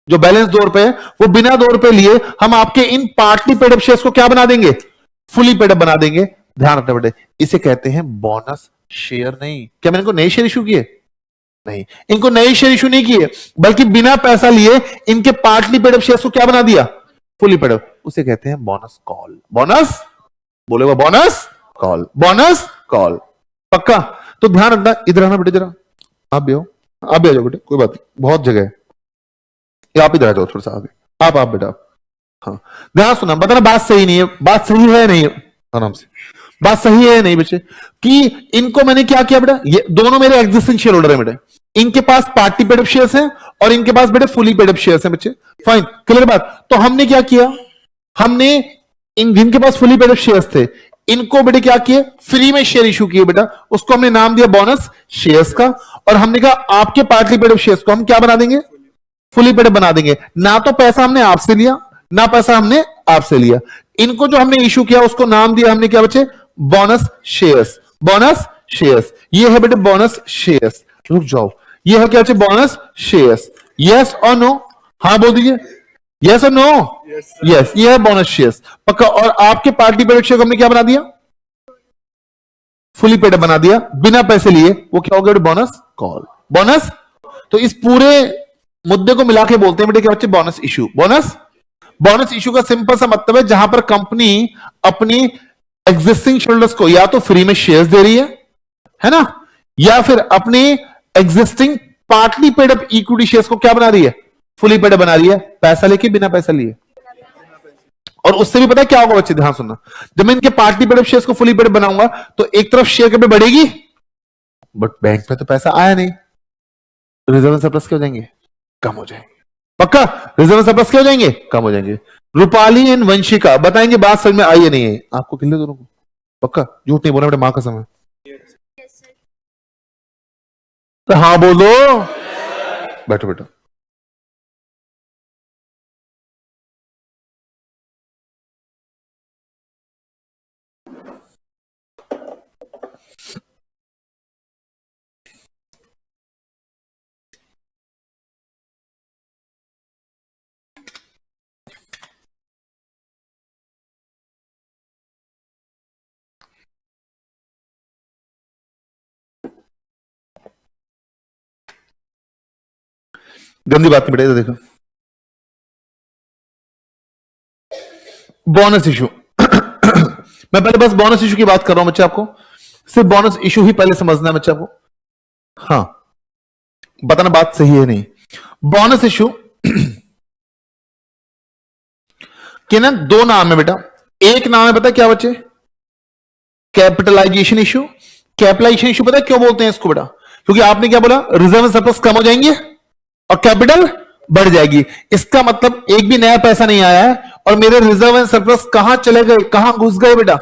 जो बैलेंस 2 रुपए है वो बिना 2 रुपए लिए हम आपके इन पार्टली पेड अप शेयर्स को क्या बना देंगे, फुली पेड अप बना देंगे। ध्यान रखना बेटे, इसे कहते हैं बोनस शेयर। नहीं, क्या मैंने इनको नए शेयर इशू किए, नहीं, इनको नए शेयर इशू नहीं किए, बल्कि बिना पैसा लिए इनके पार्टली पेड अप शेयर्स को क्या बना दिया, फुली पेड अप। उसे कहते हैं बोनस कॉल। बोनस बोलेगा, बोनस कॉल, बोनस कॉल, पक्का। तो ध्यान रखना, इधर आना बेटे जरा, आप भी हो, आप भी आ जाओ बेटे, कोई बात नहीं, बहुत जगह है, आप इधर आ जाओ थोड़ा सा आगे, आप बेटा, हाँ ध्यान सुना, बताना बात सही नहीं है, बात सही है नहीं, आराम से, बात सही है नहीं बच्चे, कि इनको मैंने क्या किया बेटा, ये दोनों मेरे एग्जिस्टिंग शेयर होल्डर है बेटे, इनके पास पार्टी पेड अप शेयर्स हैं और इनके पास बेटे फुली पेड अप शेयर्स हैं बच्चे। फाइन, क्लियर बात। तो हमने क्या किया, हमने इन जिनके पास फुली पेड अप शेयर्स थे इनको बेटे क्या किए, फ्री में शेयर इशू किए बेटा, उसको हमने नाम दिया बोनस शेयर्स का, और हमने कहा आपके पार्टली पेड अप शेयर्स को हम क्या बना देंगे, फुली पेड बना देंगे। ना तो पैसा हमने आपसे लिया, ना पैसा हमने आपसे लिया, इनको जो हमने इशू किया उसको नाम दिया हमने क्या बच्चे, बोनस शेयर्स। बोनस शेयर्स, ये है बेटे बोनस शेयर्स। रुक जाओ, ये है क्या बच्चे, बोनस शेयर्स। यस और नो, हाँ बोल दीजिए, यस और नो, यस, ये है बोनस शेयर्स, पक्का। और आपके पार्टी पेड शेयर हमने क्या बना दिया, फुली पेड बना दिया, बिना पैसे लिए, वो क्या हो गया, बोनस कॉल, बोनस। तो इस पूरे मुद्दे को मिला के बोलते हैं बेटे क्या बच्चे, bonus issue. Bonus, bonus issue का सिंपल सा मतलब है जहां पर कंपनी अपनी एग्जिस्टिंग शेयरहोल्डर्स को या तो फ्री में शेयर्स दे रही है ना, या फिर अपने existing partly paid up equity shares को क्या बना रही है, फुली पेड बना रही है, पैसा लेके बिना पैसा लिए। और उससे भी पता है क्या होगा बच्चे, ध्यान सुनना, जब मैं इनके पार्टली पेड अप शेयर्स को फुली पेड बनाऊंगा तो एक तरफ शेयर कैपिटल बढ़ेगी, बट बैंक में तो पैसा आया नहीं, रिजर्व सरप्लस क्या हो जाएंगे, कम हो जाएंगे, पक्का। रिजर्व सरप्लस क्या हो जाएंगे, कम हो जाएंगे। रूपाली एंड वंशिका बताएंगे बात समझ में आई है नहीं है आपको, किले दोनों को, पक्का, झूठ नहीं बोलना बेटा, मां कसम है। तो हाँ बोल दो, बैठो बेटा। गंदी बात नहीं बेटा, इधर देखो, बोनस इशू मैं पहले बस बोनस इशू की बात कर रहा हूं बच्चे, आपको सिर्फ बोनस इशू ही पहले समझना है बच्चे आपको, हाँ बताना बात सही है नहीं। बोनस इशू के ना 2 नाम है बेटा, एक नाम है पता है क्या बच्चे, कैपिटलाइजेशन इशू। कैपिटलाइजेशन इशू पता है क्यों बोलते हैं इसको बेटा, क्योंकि आपने क्या बोला, रिजर्व सरप्लस कम हो जाएंगे और कैपिटल बढ़ जाएगी। इसका मतलब एक भी नया पैसा नहीं आया है और मेरे रिजर्व एंड सरप्लस कहां चले गए, कहां घुस गए बेटा,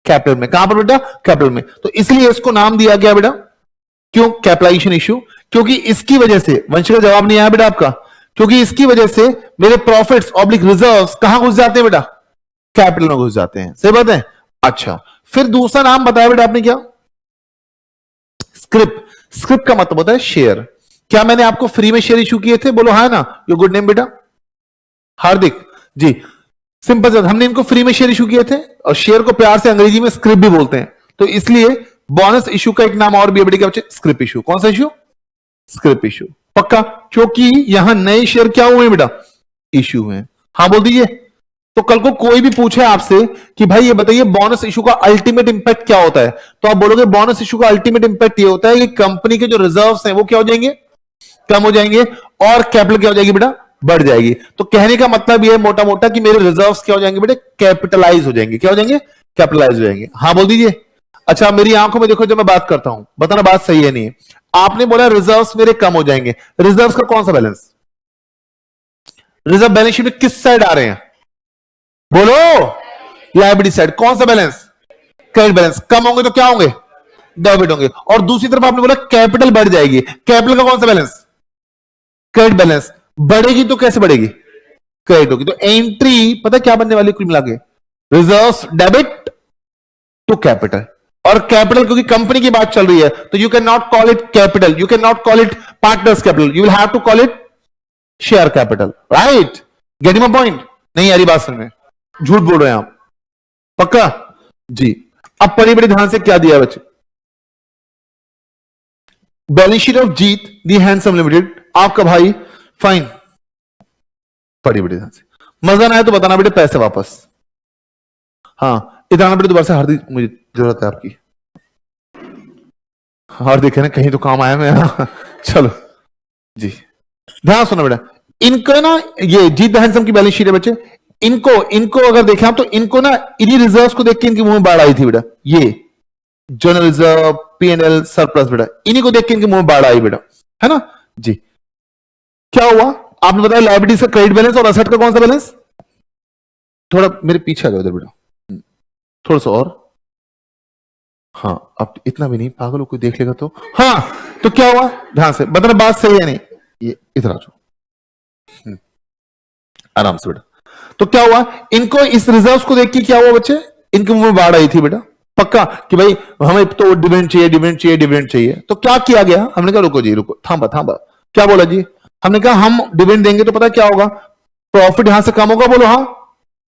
कैपिटल में। कहां पर बेटा, कैपिटल में। तो इसलिए इसको नाम दिया गया बेटा, क्यों, कैपिटलाइजेशन इशू, क्योंकि इसकी वजह से, वंश का जवाब नहीं आया बेटा आपका, क्योंकि इसकी वजह से मेरे प्रॉफिट्स ऑब्लिक रिजर्व्स कहां घुस जाते हैं बेटा, कैपिटल में घुस जाते हैं। सही बात है। अच्छा, फिर दूसरा नाम बताया बेटा आपने क्या, स्क्रिप। स्क्रिप का मतलब होता है शेयर। क्या मैंने आपको फ्री में शेयर इशू किए थे, बोलो हाँ ना, योर गुड नेम बेटा हार्दिक जी। सिंपल से हमने इनको फ्री में शेयर इशू किए थे, और शेयर को प्यार से अंग्रेजी में स्क्रिप भी बोलते हैं। तो इसलिए बोनस इशू का एक नाम और भी है बेटे, क्या बच्चे, स्क्रिप इशू। कौन सा इशू, स्क्रिप इशू, पक्का, क्योंकि यहां नए शेयर क्या हुए बेटा, इशू हुए। हाँ बोल दीजिए। तो कल को कोई भी पूछे आपसे कि भाई ये बताइए बोनस इशू का अल्टीमेट इंपैक्ट क्या होता है, तो आप बोलोगे बोनस इशू का अल्टीमेट इंपैक्ट ये होता है कि कंपनी के जो रिजर्व्स हैं वो क्या हो जाएंगे, कम हो जाएंगे, और कैपिटल क्या हो जाएगी बेटा, बढ़ जाएगी। तो कहने का मतलब ये है मोटा मोटा कि मेरे रिजर्व्स क्या हो जाएंगे बेटे, कैपिटलाइज हो जाएंगे। क्या हो जाएंगे, कैपिटलाइज हो जाएंगे। हाँ बोल दीजिए। अच्छा, मेरी आंखों में देखो जब मैं बात करता हूं, बताना बात सही है नहीं है। आपने बोला रिजर्व्स मेरे कम हो जाएंगे, रिजर्व्स का कौन सा बैलेंस, रिजर्व बैलेंस शीट में किस साइड आ रहे हैं? बोलो, लायबिलिटी साइड। कौन सा बैलेंस? Credit balance. कम होंगे तो क्या होंगे? डेबिट होंगे। और दूसरी तरफ आपने बोला कैपिटल बढ़ जाएगी, कैपिटल का कौन सा बैलेंस? Credit balance. बढ़ेगी तो कैसे बढ़ेगी? क्रेडिट होगी। तो एंट्री पता क्या बनने वाली कुल मिला के? Reserves debit to capital. और कैपिटल क्योंकि कंपनी की बात चल रही है तो you can not call it capital, you can not call it partners capital, you will have to call it share capital. Right? Getting my point? नहीं यारी बात सुन में, झूठ बोल रहे हैं आप, पक्का जी। अब बड़ी बड़ी ध्यान से क्या दिया बच्चे? Balance sheet of Jeet the handsome limited, आपका भाई, फाइन। बड़ी बड़ी ध्यान से, मजा ना आए तो बताना बेटे, पैसे वापस। हाँ इधर आना बेटे दोबारा से, हार्दिक मुझे जरूरत है आपकी। और देखे ना कहीं तो काम आया मैं। चलो जी, ध्यान सुनो बेटा। इनको ना, ये जीत द हैंडसम की बैलेंस शीट है बच्चे, इनको अगर देखें आप तो इनको ना इन्हीं रिजर्व्स को देख के इनके मुंह में बाढ़ आई थी बेटा। ये जनरल रिजर्व, P&L, सरप्लस बेटा, इन्हीं को देख के इनके मुंह में बाढ़ आई बेटा, है ना जी। क्या हुआ आपने बताया? लायबिलिटीज का क्रेडिट बैलेंस और असेट का कौन सा बैलेंस? थोड़ा मेरे पीछे आ जाओ इधर बेटा, थोड़ा सा और। हाँ अब इतना भी नहीं, पागल कोई देख लेगा तो। हाँ तो क्या हुआ, ध्यान से बताना बात सही है नहीं। ये इधर आ जाओ आराम से बेटा। तो क्या हुआ, इनको इस रिजर्व्स को देख के क्या हुआ बच्चे? इनके मुंह में बाढ़ आई थी बेटा, पक्का कि भाई हमें तो डिविडेंड चाहिए, डिविडेंड चाहिए, डिविडेंड चाहिए। तो क्या किया गया? हमने कहा रुको जी, रुको, थांबा थांबा। क्या बोला जी? हमने कहा हम डिविडेंड देंगे तो पता क्या होगा? प्रॉफिट यहां से कम होगा, बोलो हाँ।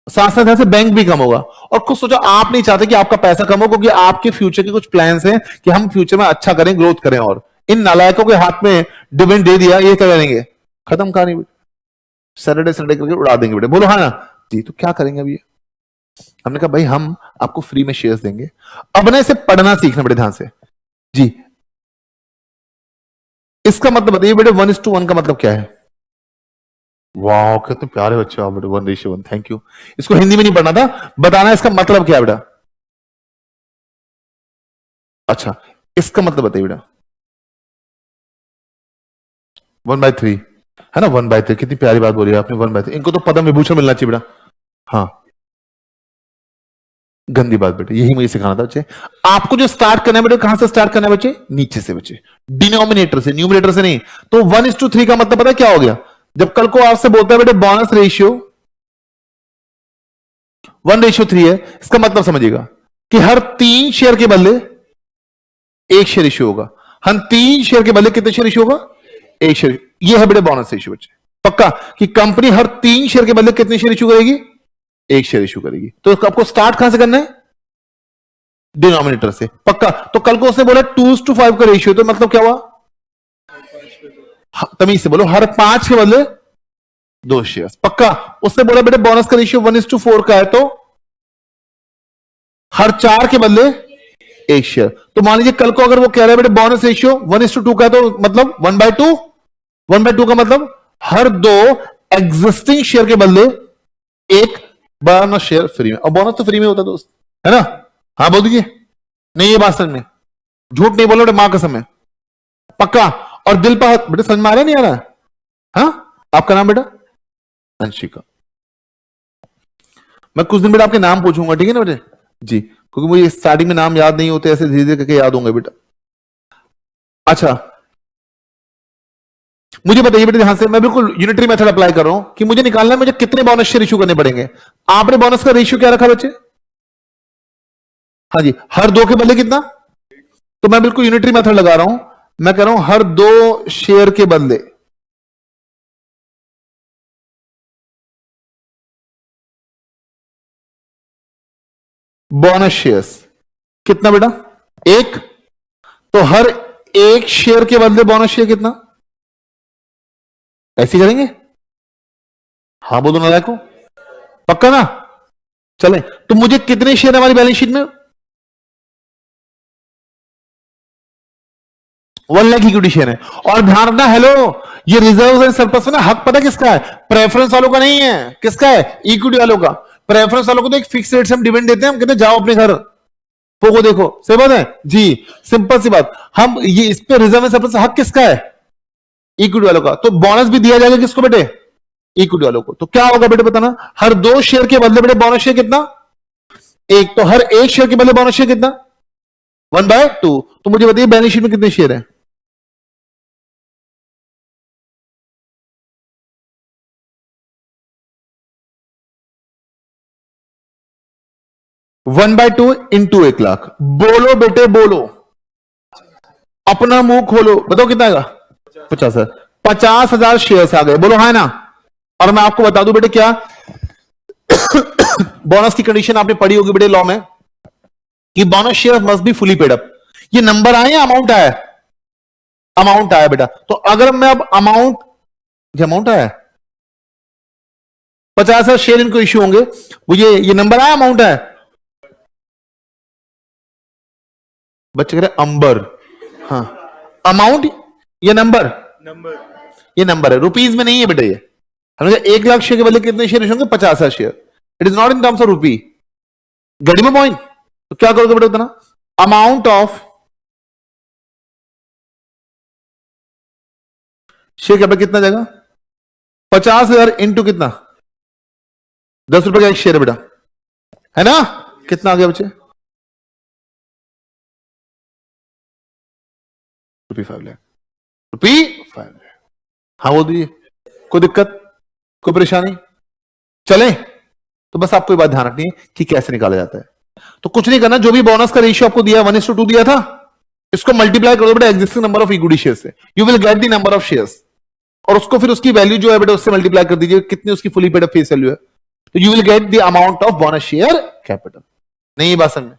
साथ साथ यहां से बैंक भी कम होगा। और खुद सोचो, आप नहीं चाहते कि आपका पैसा कम हो, क्योंकि आपके फ्यूचर के कुछ प्लान्स हैं कि हम फ्यूचर में अच्छा करें, ग्रोथ करें। और इन नालायकों के हाथ में डिविडेंड दे दिया, ये क्या करेंगे? खत्म कहानी बेटे, सैटरडे संडे करके उड़ा देंगे बेटे, बोलो हाँ ना जी। तो क्या करेंगे अभी? हमने कहा भाई हम आपको फ्री में शेयर्स देंगे। अब ना इसे पढ़ना सीखना बड़े ध्यान से जी। इसका मतलब बताइए बेटे, 1:1 का मतलब क्या है? वाह कितने प्यारे बच्चे आप बेटे, 1:1, थैंक यू। इसको हिंदी में नहीं पढ़ना था, बताना इसका मतलब क्या है बेटा। अच्छा इसका मतलब बताइए बेटा। 1/3 है ना, 1/3। कितनी प्यारी बात बोली आपने, 1/3। इनको तो पद्म विभूषण मिलना चाहिए बेटा। हाँ गंदी बात बेटे, यही मुझे सिखाना था बच्चे। आपको जो स्टार्ट करना है बेटे, कहां से स्टार्ट करना है बच्चे? नीचे से बच्चे, डिनोमिनेटर से, न्यूमरेटर से नहीं। तो 1:3 का मतलब पता है क्या हो गया? जब कल को आपसे बोलता है बेटे बोनस रेशियो 1:3 है, इसका मतलब समझिएगा कि हर 3 शेयर के बदले 1 शेयर इश्यू होगा। हम 3 शेयर के बदले कितने शेयर इश्यू होगा? 1 शेयर। ये है बेटे बोनस रेशियो बच्चे, पक्का कि कंपनी हर 3 शेयर के बदले कितने शेयर इश्यू करेगी? 1 शेयर इश्यू करेगी। तो आपको स्टार्ट कहां से करना है? डिनोमिनेटर से, पक्का। तो कल को उसने बोला 2:5 का रेशियो, तो मतलब क्या हुआ? तमीज से बोलो, हर 5 के बदले 2 शेयर, पक्का। उसने बोला बेटे बोनस का रेशियो 1:4 का है, तो हर 4 के बदले 1 शेयर। तो मान लीजिए कल को अगर वो कह रहा है बेटे बोनस रेशियो 1:2 का है, तो मतलब 1/2। 1/2 का मतलब हर 2 एग्जिस्टिंग शेयर के बदले 1 बोनस शेयर फ्री में। और बोनस तो फ्री में होता है दोस्त, है ना? हाँ बोल दीजिए। नहीं ये बात समझ में, झूठ नहीं बोलो बेटे, मां कसम है, पक्का। और दिल पर बेटे, समझ में आ रहा नहीं आ रहा? हाँ आपका नाम बेटा? अंशिका। मैं कुछ दिन बेटा आपके नाम पूछूंगा, ठीक है ना बेटे जी, क्योंकि मुझे स्टार्टिंग में नाम याद नहीं होते, ऐसे धीरे धीरे करके याद होंगे बेटा। अच्छा मुझे बताइए बेटे ध्यान से, मैं बिल्कुल यूनिटरी मेथड अप्लाई कर रहा हूं कि मुझे निकालना है मुझे कितने बोनस शेयर इशू करने पड़ेंगे। आपने बोनस का रेशियो क्या रखा बच्चे? हाँ जी, हर 2 के बदले कितना? तो मैं बिल्कुल यूनिटरी मेथड लगा रहा हूं, मैं कह रहा हूं हर 2 शेयर के बदले बोनस शेयर्स कितना बेटा? 1। तो हर 1 शेयर के बदले बोनस शेयर कितना? ऐसे करेंगे? हाँ बोलो ना को, पक्का ना? चले तो मुझे कितने शेयर हमारी बैलेंस शीट में? 1 लाख इक्विटी शेयर है। और ध्यान रखना, हेलो, ये रिजर्व एंड सरप्लस में ना हक पता किसका है? प्रेफरेंस वालों का नहीं है। किसका है? इक्विटी वालों का। प्रेफरेंस वालों को तो एक फिक्स रेट से हम डिविडेंड देते हैं, हम कहते हैं जाओ अपने घर पोको देखो, सही बात है जी, सिंपल सी बात। हम ये इस पे रिजर्व एंड सरप्लस हक किसका है? इक्विटी वालों का। तो बोनस भी दिया जाएगा किसको बेटे? इक्विटी वालों को। तो क्या होगा बेटे बताना, हर 2 शेयर के बदले बेटे बोनस शेयर कितना, एक। तो हर 1 शेयर के बदले बोनस शेयर कितना, 1/2। तो मुझे बताइए बैलेंस शीट में कितने शेयर है, 1/2 इंटू 1 लाख। बोलो बेटे बोलो, अपना मुंह खोलो, बताओ कितना आएगा, 50,000। 50,000 शेयर आ गए, बोलो हाँ ना। और मैं आपको बता दूं बेटे क्या, बोनस की कंडीशन आपने पढ़ी होगी बेटे लॉ में, कि bonus share must be fully paid up. ये नंबर आए या अमाउंट आया, अमाउंट आया बेटा। तो अगर मैं अब अमाउंट, ये अमाउंट आया 50,000 शेयर इनको इश्यू होंगे, मुझे ये नंबर आया, अमाउंट आया। बच्चे कह रहे अंबर, हाँ अमाउंट, ये नंबर, ये नंबर है, रुपीज में नहीं है बेटा। ये हमने 1 लाख शेयर के बदले कितने शेयर होंगे, 50,000 share. It is not in terms of rupee, गड़ी में पॉइंट। तो क्या करोगे बेटा बताना, अमाउंट ऑफ शेयर कैपिटल कितना जाएगा, 50,000 इंटू कितना, 10 रुपए का एक शेयर है बेटा, है ना। कितना आ गया बच्चे, ₹5 लाख, ₹5 लाख। हाँ बोल दीजिए, कोई दिक्कत, कोई परेशानी, चले। तो बस आपको ये बात ध्यान रखनी है कि कैसे निकाला जाता है। तो कुछ नहीं करना, जो भी बोनस का रेशियो आपको दिया 1:2 दिया था, इसको मल्टीप्लाई कर दो बेटा existing number of equity share से, you will get the number of shares. और उसको फिर उसकी वैल्यू जो है बेटा उससे मल्टीप्लाई कर दीजिए, कितनी उसकी fully paid up face value है, तो you will get the amount of bonus share capital. नहीं ये बात समझ,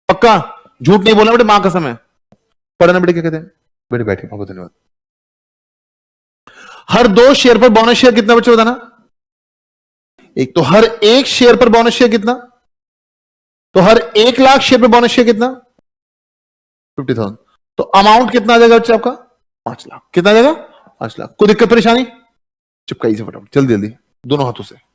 पक्का झूठ नहीं बोलना बेटे, मां कसम है। पढ़ना बेटे क्या कहते हैं, बेटे बैठे, बहुत धन्यवाद। हर 2 शेयर पर बोनस शेयर कितना बच्चे बताना, एक। तो हर 1 शेयर पर बोनस शेयर कितना, तो हर 1 लाख शेयर पर बोनस शेयर कितना, 50,000। तो अमाउंट कितना आ जाएगा बच्चे आपका, 5 लाख। कितना आ जाएगा, 5 लाख। कोई दिक्कत परेशानी, चिपकाइए से फटाफट, जल्दी जल्दी, दोनों हाथों से।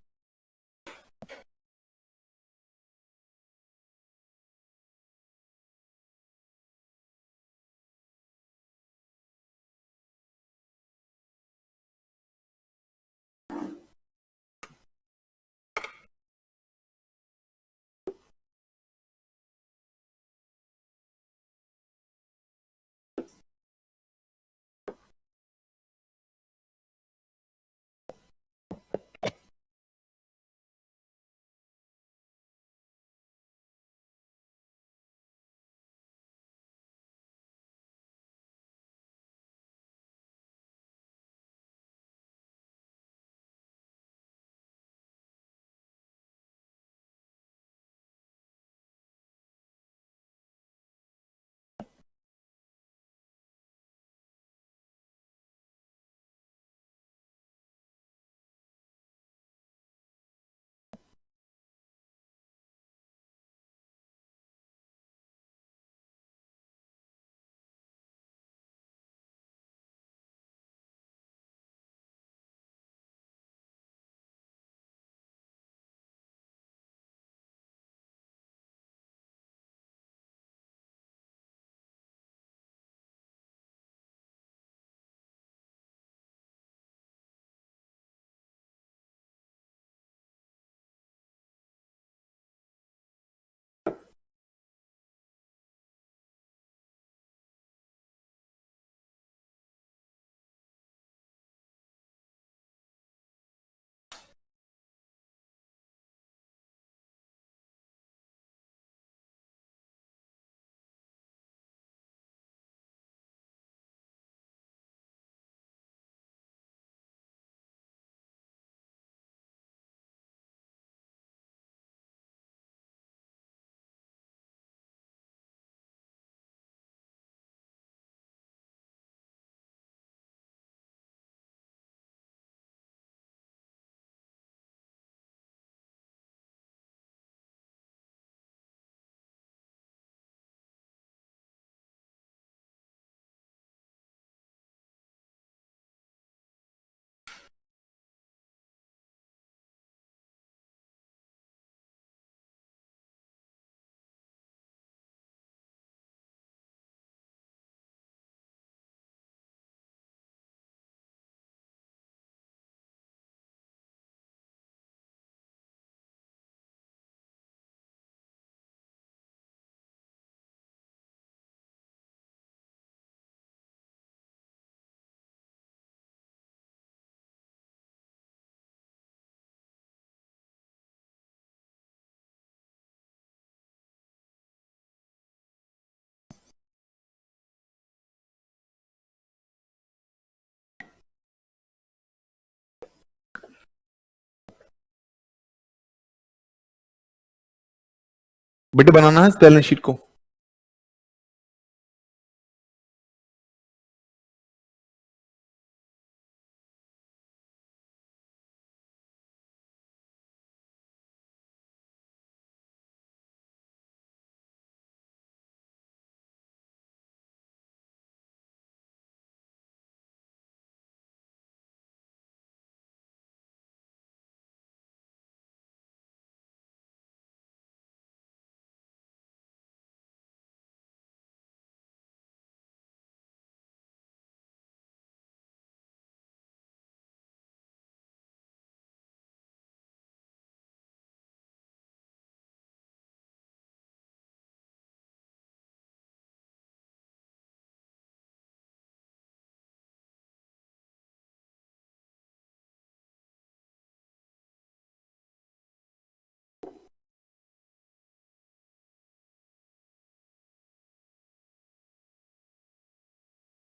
बेटे बनाना है बैलेंस शीट को।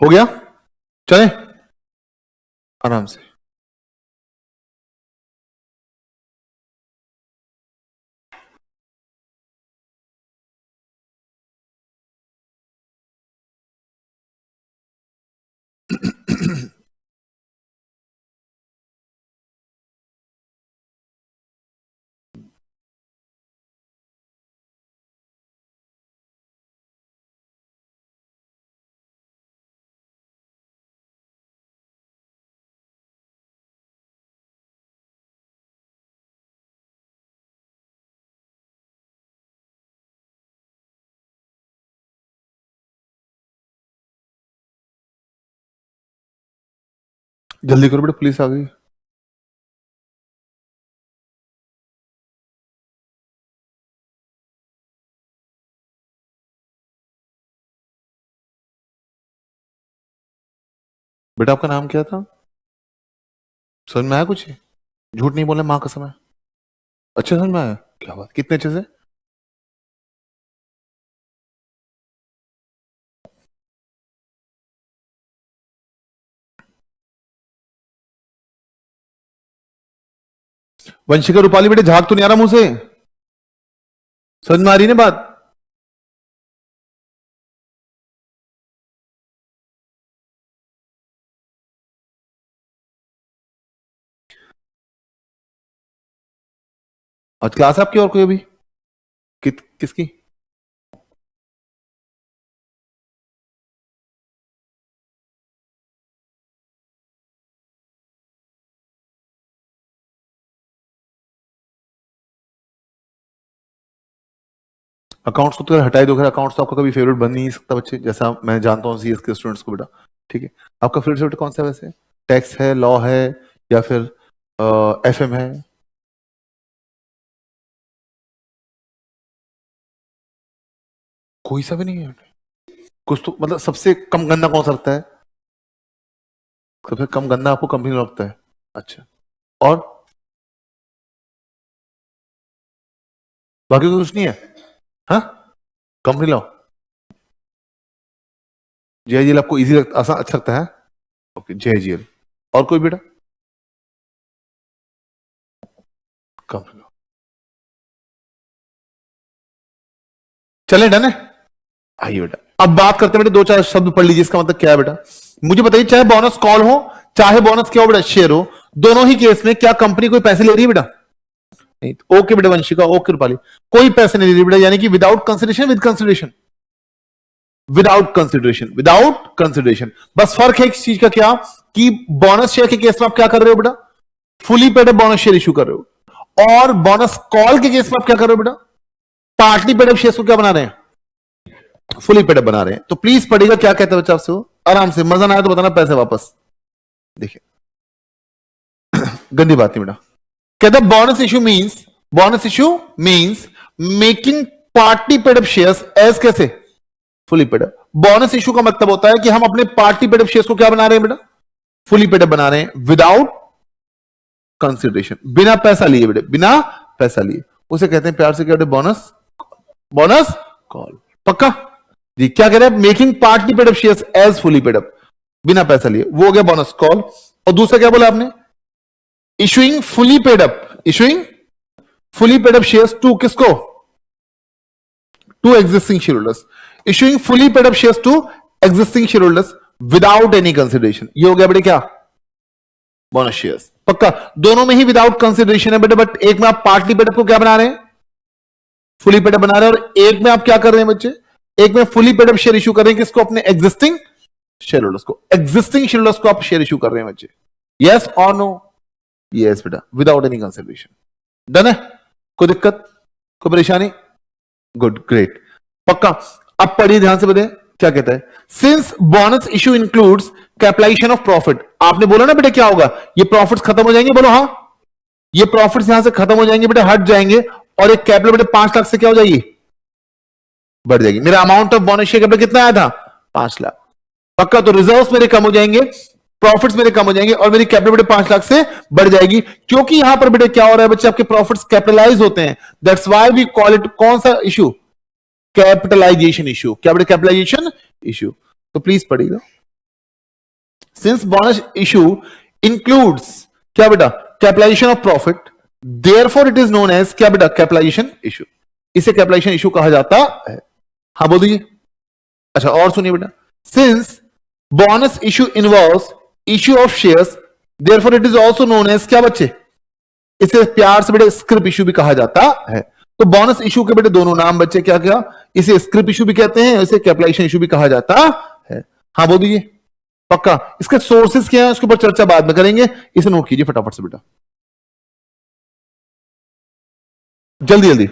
हो गया, चले आराम से। जल्दी करो बेटा, पुलिस आ गई। बेटा आपका नाम क्या था? समझ में आया कुछ? झूठ नहीं बोले, माँ कसम है। अच्छे समझ में आया? क्या बात, कितने अच्छे से? वंशिका रूपाली बेटे, झाग तो नहीं आ रहा मुंह से? समझ में आ रही ना बात? आज क्लास है आपकी और कोई अभी? किसकी? अकाउंट्स को तो हटाई दो, अकाउंट्स तो आपका कभी फेवरेट बन नहीं सकता बच्चे, जैसा मैं जानता हूँ सीएस के स्टूडेंट्स को बेटा। ठीक है, आपका फेवरेट सब्जेक्ट कौन सा है वैसे? टैक्स है, लॉ है, या फिर एफएम है? कोई सा भी नहीं है? कुछ तो मतलब सबसे कम गंदा कौन सा लगता है? सबसे कम गंदा आपको कंपनी लगता है? अच्छा, और बाकी तो कुछ नहीं है? हाँ, कंपनी लॉ, जेआईजीएल आपको इजी लगता, आसान अच्छा लगता है? ओके, जेआईजीएल। और कोई बेटा? Company law. चले, डन है। आइए बेटा, अब बात करते हैं बेटा, दो चार शब्द पढ़ लीजिए, इसका मतलब क्या है बेटा? मुझे बताइए, चाहे बोनस कॉल हो, चाहे बोनस क्या हो बेटा, शेयर हो, दोनों ही केस में क्या कंपनी कोई पैसे ले रही है बेटा? नहीं। ओके बेटा वंशिका, ओके रूपाली, कोई पैसे नहीं ले रही बेटा, यानी कि without consideration, with consideration, without consideration, without consideration. बस फर्क है इस चीज का क्या, कि बोनस शेयर के केस में आप क्या कर रहे हो बेटा? Fully paid bonus share issue कर रहे हो, और बोनस कॉल के केस में आप क्या कर रहे हो बेटा? पार्टली पेड शेयर को क्या बना रहे हैं? फुली पेड बना रहे हैं। तो प्लीज पढ़ेगा क्या कहते हैं बच्चा आपसे, वो आराम से, मजा ना आया तो बताना, पैसे वापस। देखिए, गंदी बात नहीं बेटा। कहता bonus issue means, bonus issue means making party paid up shares as कैसे? Fully paid up. Bonus issue का मतलब होता है कि हम अपने पार्टी पेड अप शेयर्स को क्या बना रहे हैं बेटा? फुली पेड अप बना रहे हैं, विदाउट कंसिडरेशन, बिना पैसा लिए बेटे, बिना पैसा लिए। उसे कहते हैं प्यार से क्या बेटे? Bonus, bonus call. पक्का जी? क्या कह रहे हैं? Making party paid up shares as fully paid up, बिना पैसा लिए, वो हो गया बोनस कॉल। और दूसरा क्या बोला आपने? Issuing fully paid up, issuing fully paid up shares to किसको? To existing share holders, issuing fully paid up shares to existing share holders without any consideration. ये हो गया बेटे क्या, बोनस शेयर्स। पक्का दोनों में ही विदाउट कंसिडरेशन है बेटे, बट एक में आप पार्टली पेड अप को क्या बना रहे हैं, फुली पेड अप बना रहे हैं, और एक में आप क्या कर रहे हैं बच्चे, एक में fully paid up share issue कर रहे हैं किसको, अपने एग्जिस्टिंग शेयर होल्डर्स को। एग्जिस्टिंग शेयर होल्डर्स को आप शेयर इशू कर रहे हैं बच्चे, यस और नो, यस बेटा, विदाउट एनी कंसिडरेशन। डन है, कोई दिक्कत, कोई परेशानी, गुड, ग्रेट, पक्का। अब पढ़िए ध्यान से, बताए क्या कहता है, since bonus issue includes capitalization of profit. आपने बोला ना बेटे क्या होगा, ये प्रॉफिट्स खत्म हो जाएंगे, बोलो हाँ, ये प्रॉफिट्स यहां से खत्म हो जाएंगे बेटे, हट जाएंगे, और एक कैपिटल बेटे 5 लाख से क्या हो जाएगी, बढ़ जाएगी। मेरा amount of bonus share capital कितना आया था, 5 लाख, पक्का। तो रिजर्व्स मेरे कम हो जाएंगे, प्रॉफिट्स मेरे कम हो जाएंगे, और मेरी कैपिटल बेटे 5 लाख से बढ़ जाएगी, क्योंकि यहां पर बेटे क्या हो रहा है बच्चे, आपके प्रॉफिट्स कैपिटलाइज होते हैं, that's why we call it, कौन सा इशू, कैपिटलाइजेशन इशू। क्या बेटे, कैपिटलाइजेशन इशू। तो प्लीज पढ़िएगा, सिंस बोनस इशू इंक्लूड्स क्या बेटा, capitalization of profit, therefore it is known as क्या बेटा, कैपिटलाइजेशन इशू। इसे कैपिटलाइजेशन इशू कहा जाता है। हाँ बोल दीजिए। अच्छा और सुनिए बेटा, since bonus issue involves issue of shares, therefore it is also known as क्या बच्चे, इसे प्यार से बेटे स्क्रिप इशू भी कहा जाता है। तो बोनस इशू के बेटे दोनों नाम बच्चे क्या क्या, इसे स्क्रिप इशू भी कहते हैं, इसे कैपिटलाइजेशन इशू भी कहा जाता है। हाँ बोल दीजिए, पक्का। इसके सोर्सेस क्या है उसके ऊपर चर्चा बाद में करेंगे, इसे नोट कीजिए फटाफट से बेटा, जल्दी जल्दी।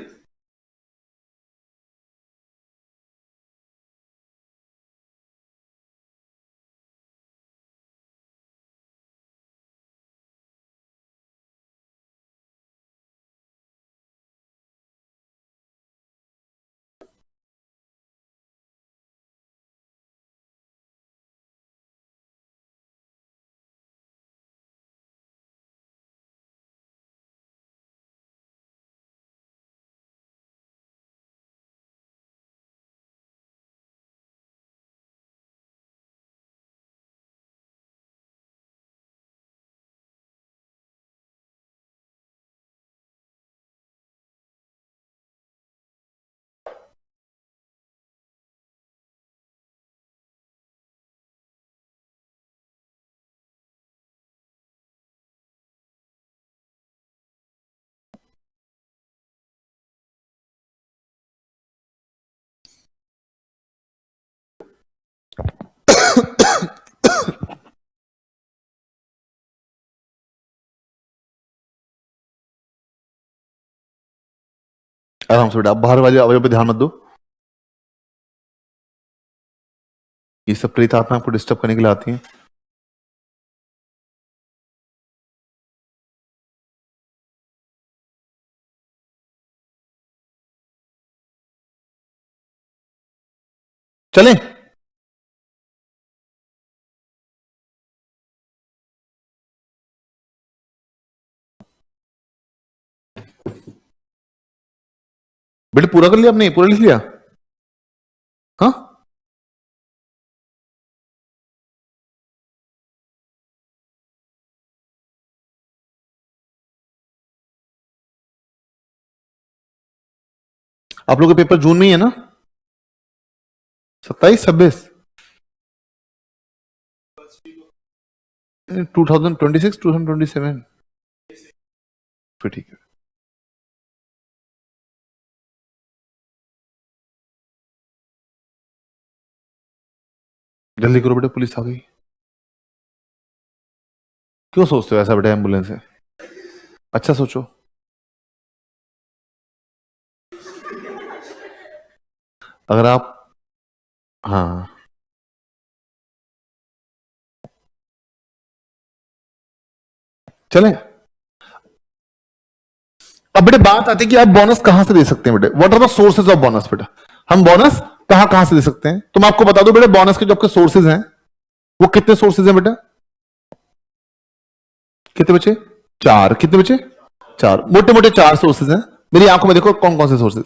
आराम से बेटा, आप बाहर वाली आवाजों पे ध्यान मत दो, ये सब प्रेत आत्मा आपको डिस्टर्ब करने के लिए आती हैं। चलें, बेटे पूरा कर लिया आपने, पूरा लिख लिया, हाँ आप लोग का पेपर जून में ही है ना, 27-26, 2026-2027, फिर ठीक है। जल्दी करो बेटा, पुलिस आ गई। क्यों सोचते हो ऐसा बेटा, एम्बुलेंस है, अच्छा सोचो। अगर आप, हाँ चलें। अब बेटे बात आती है कि आप बोनस कहां से दे सकते हैं बेटे, what are the sources of bonus. बेटा हम बोनस कहां कहां से दे सकते हैं, तो मैं आपको बता दूं बेटे, बोनस के जो आपके सोर्सेज हैं वो कितने सोर्सेज हैं बेटा, कितने बचे, 4, कितने बचे, 4, मोटे मोटे 4 सोर्सेज हैं। मेरी आंखों में देखो कौन कौन से सोर्सेज,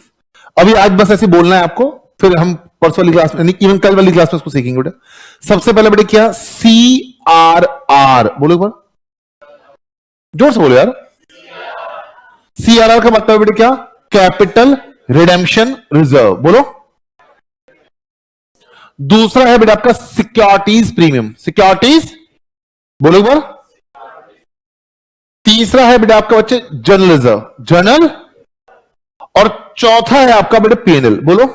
अभी आज बस ऐसे बोलना है आपको, फिर हम परसों वाली क्लास में, इवन कल वाली क्लास में उसको सीखेंगे बेटा। सबसे पहले बेटे क्या, CRR, बोलो एक बार जोर से बोलो यार। CRR का मतलब बेटे क्या, कैपिटल रिडेम्पशन रिजर्व, बोलो। दूसरा है बेटा आपका सिक्योरिटीज प्रीमियम, सिक्योरिटीज, बोलो एक बार। तीसरा है बेटा आपका बच्चे जनरल रिजर्व, जनरल। और चौथा है आपका बेटा पीएनएल, बोलो।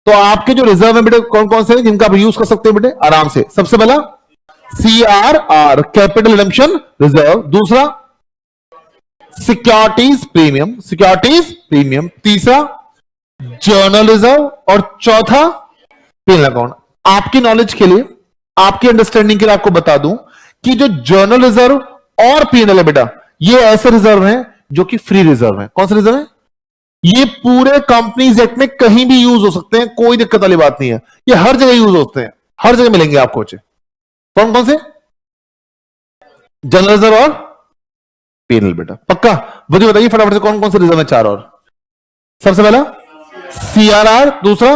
तो आपके जो रिजर्व है बेटे कौन कौन से हैं जिनका आप यूज कर सकते हो बेटे आराम से? सबसे पहला CRR, कैपिटल रिडेम्पशन रिजर्व। दूसरा सिक्योरिटीज प्रीमियम, सिक्योरिटीज प्रीमियम। तीसरा जर्नल रिजर्व और चौथा पीएनएल अकाउंट। आपकी नॉलेज के लिए, आपकी अंडरस्टैंडिंग के लिए आपको बता दूं कि जो जर्नल रिजर्व और पीएनएल है बेटा, ये ऐसे रिजर्व हैं जो कि फ्री रिजर्व हैं। कौन से रिजर्व हैं? ये पूरे कंपनीज एक्ट में कहीं भी यूज हो सकते हैं, कोई दिक्कत वाली बात नहीं है। ये हर जगह यूज होते हैं, हर जगह मिलेंगे आपको बच्चे। कौन कौन से? जनरल रिजर्व और पीएनएल बेटा, पक्का? मुझे बताइए फटाफट से कौन कौन से रिजर्व है? चार और। सबसे पहला CRR, दूसरा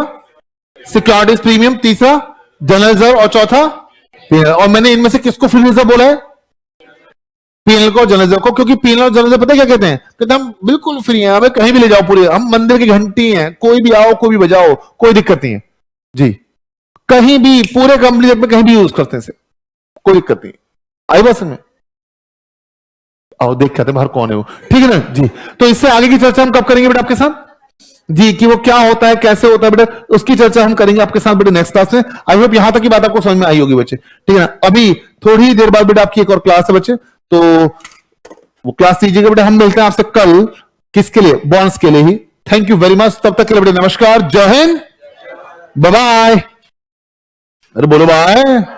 सिक्योरिटीज प्रीमियम, तीसरा जनरल रिजर्व और चौथा पीएनएल। और मैंने इनमें से किसको फ्री रिजर्व बोला है? पीएनएल को, जनरल रिजर्व को। क्योंकि पीएनएल और जनरल रिजर्व पता है क्या कहते हैं? कहते हैं हम बिल्कुल फ्री हैं, हमें कहीं भी ले जाओ, पूरे हम मंदिर की घंटी हैं, कोई भी आओ कोई भी बजाओ, कोई दिक्कत नहीं है जी। कहीं भी पूरे कंपनी में कहीं भी यूज करते हैं, कोई दिक्कत नहीं। आई बात समझ में? आओ देख के आते बाहर कौन है वो, ठीक है ना जी। तो इससे आगे की चर्चा हम कब करेंगे बेटा आपके साथ जी, कि वो क्या होता है, कैसे होता है बेटा, उसकी चर्चा हम करेंगे आपके साथ बेटा नेक्स्ट क्लास में। आई होप यहां तक की बात आपको समझ में आई होगी बच्चे, ठीक है ना। अभी थोड़ी देर बाद बेटा आपकी एक और क्लास है बच्चे, तो वो क्लास लीजिएगा बेटा। हम मिलते हैं आपसे कल, किसके लिए? बॉन्ड्स के लिए ही। थैंक यू वेरी मच, तब तक के लिए बेटा नमस्कार, जय हिंद, बाय बाय। अरे बोलो बाय।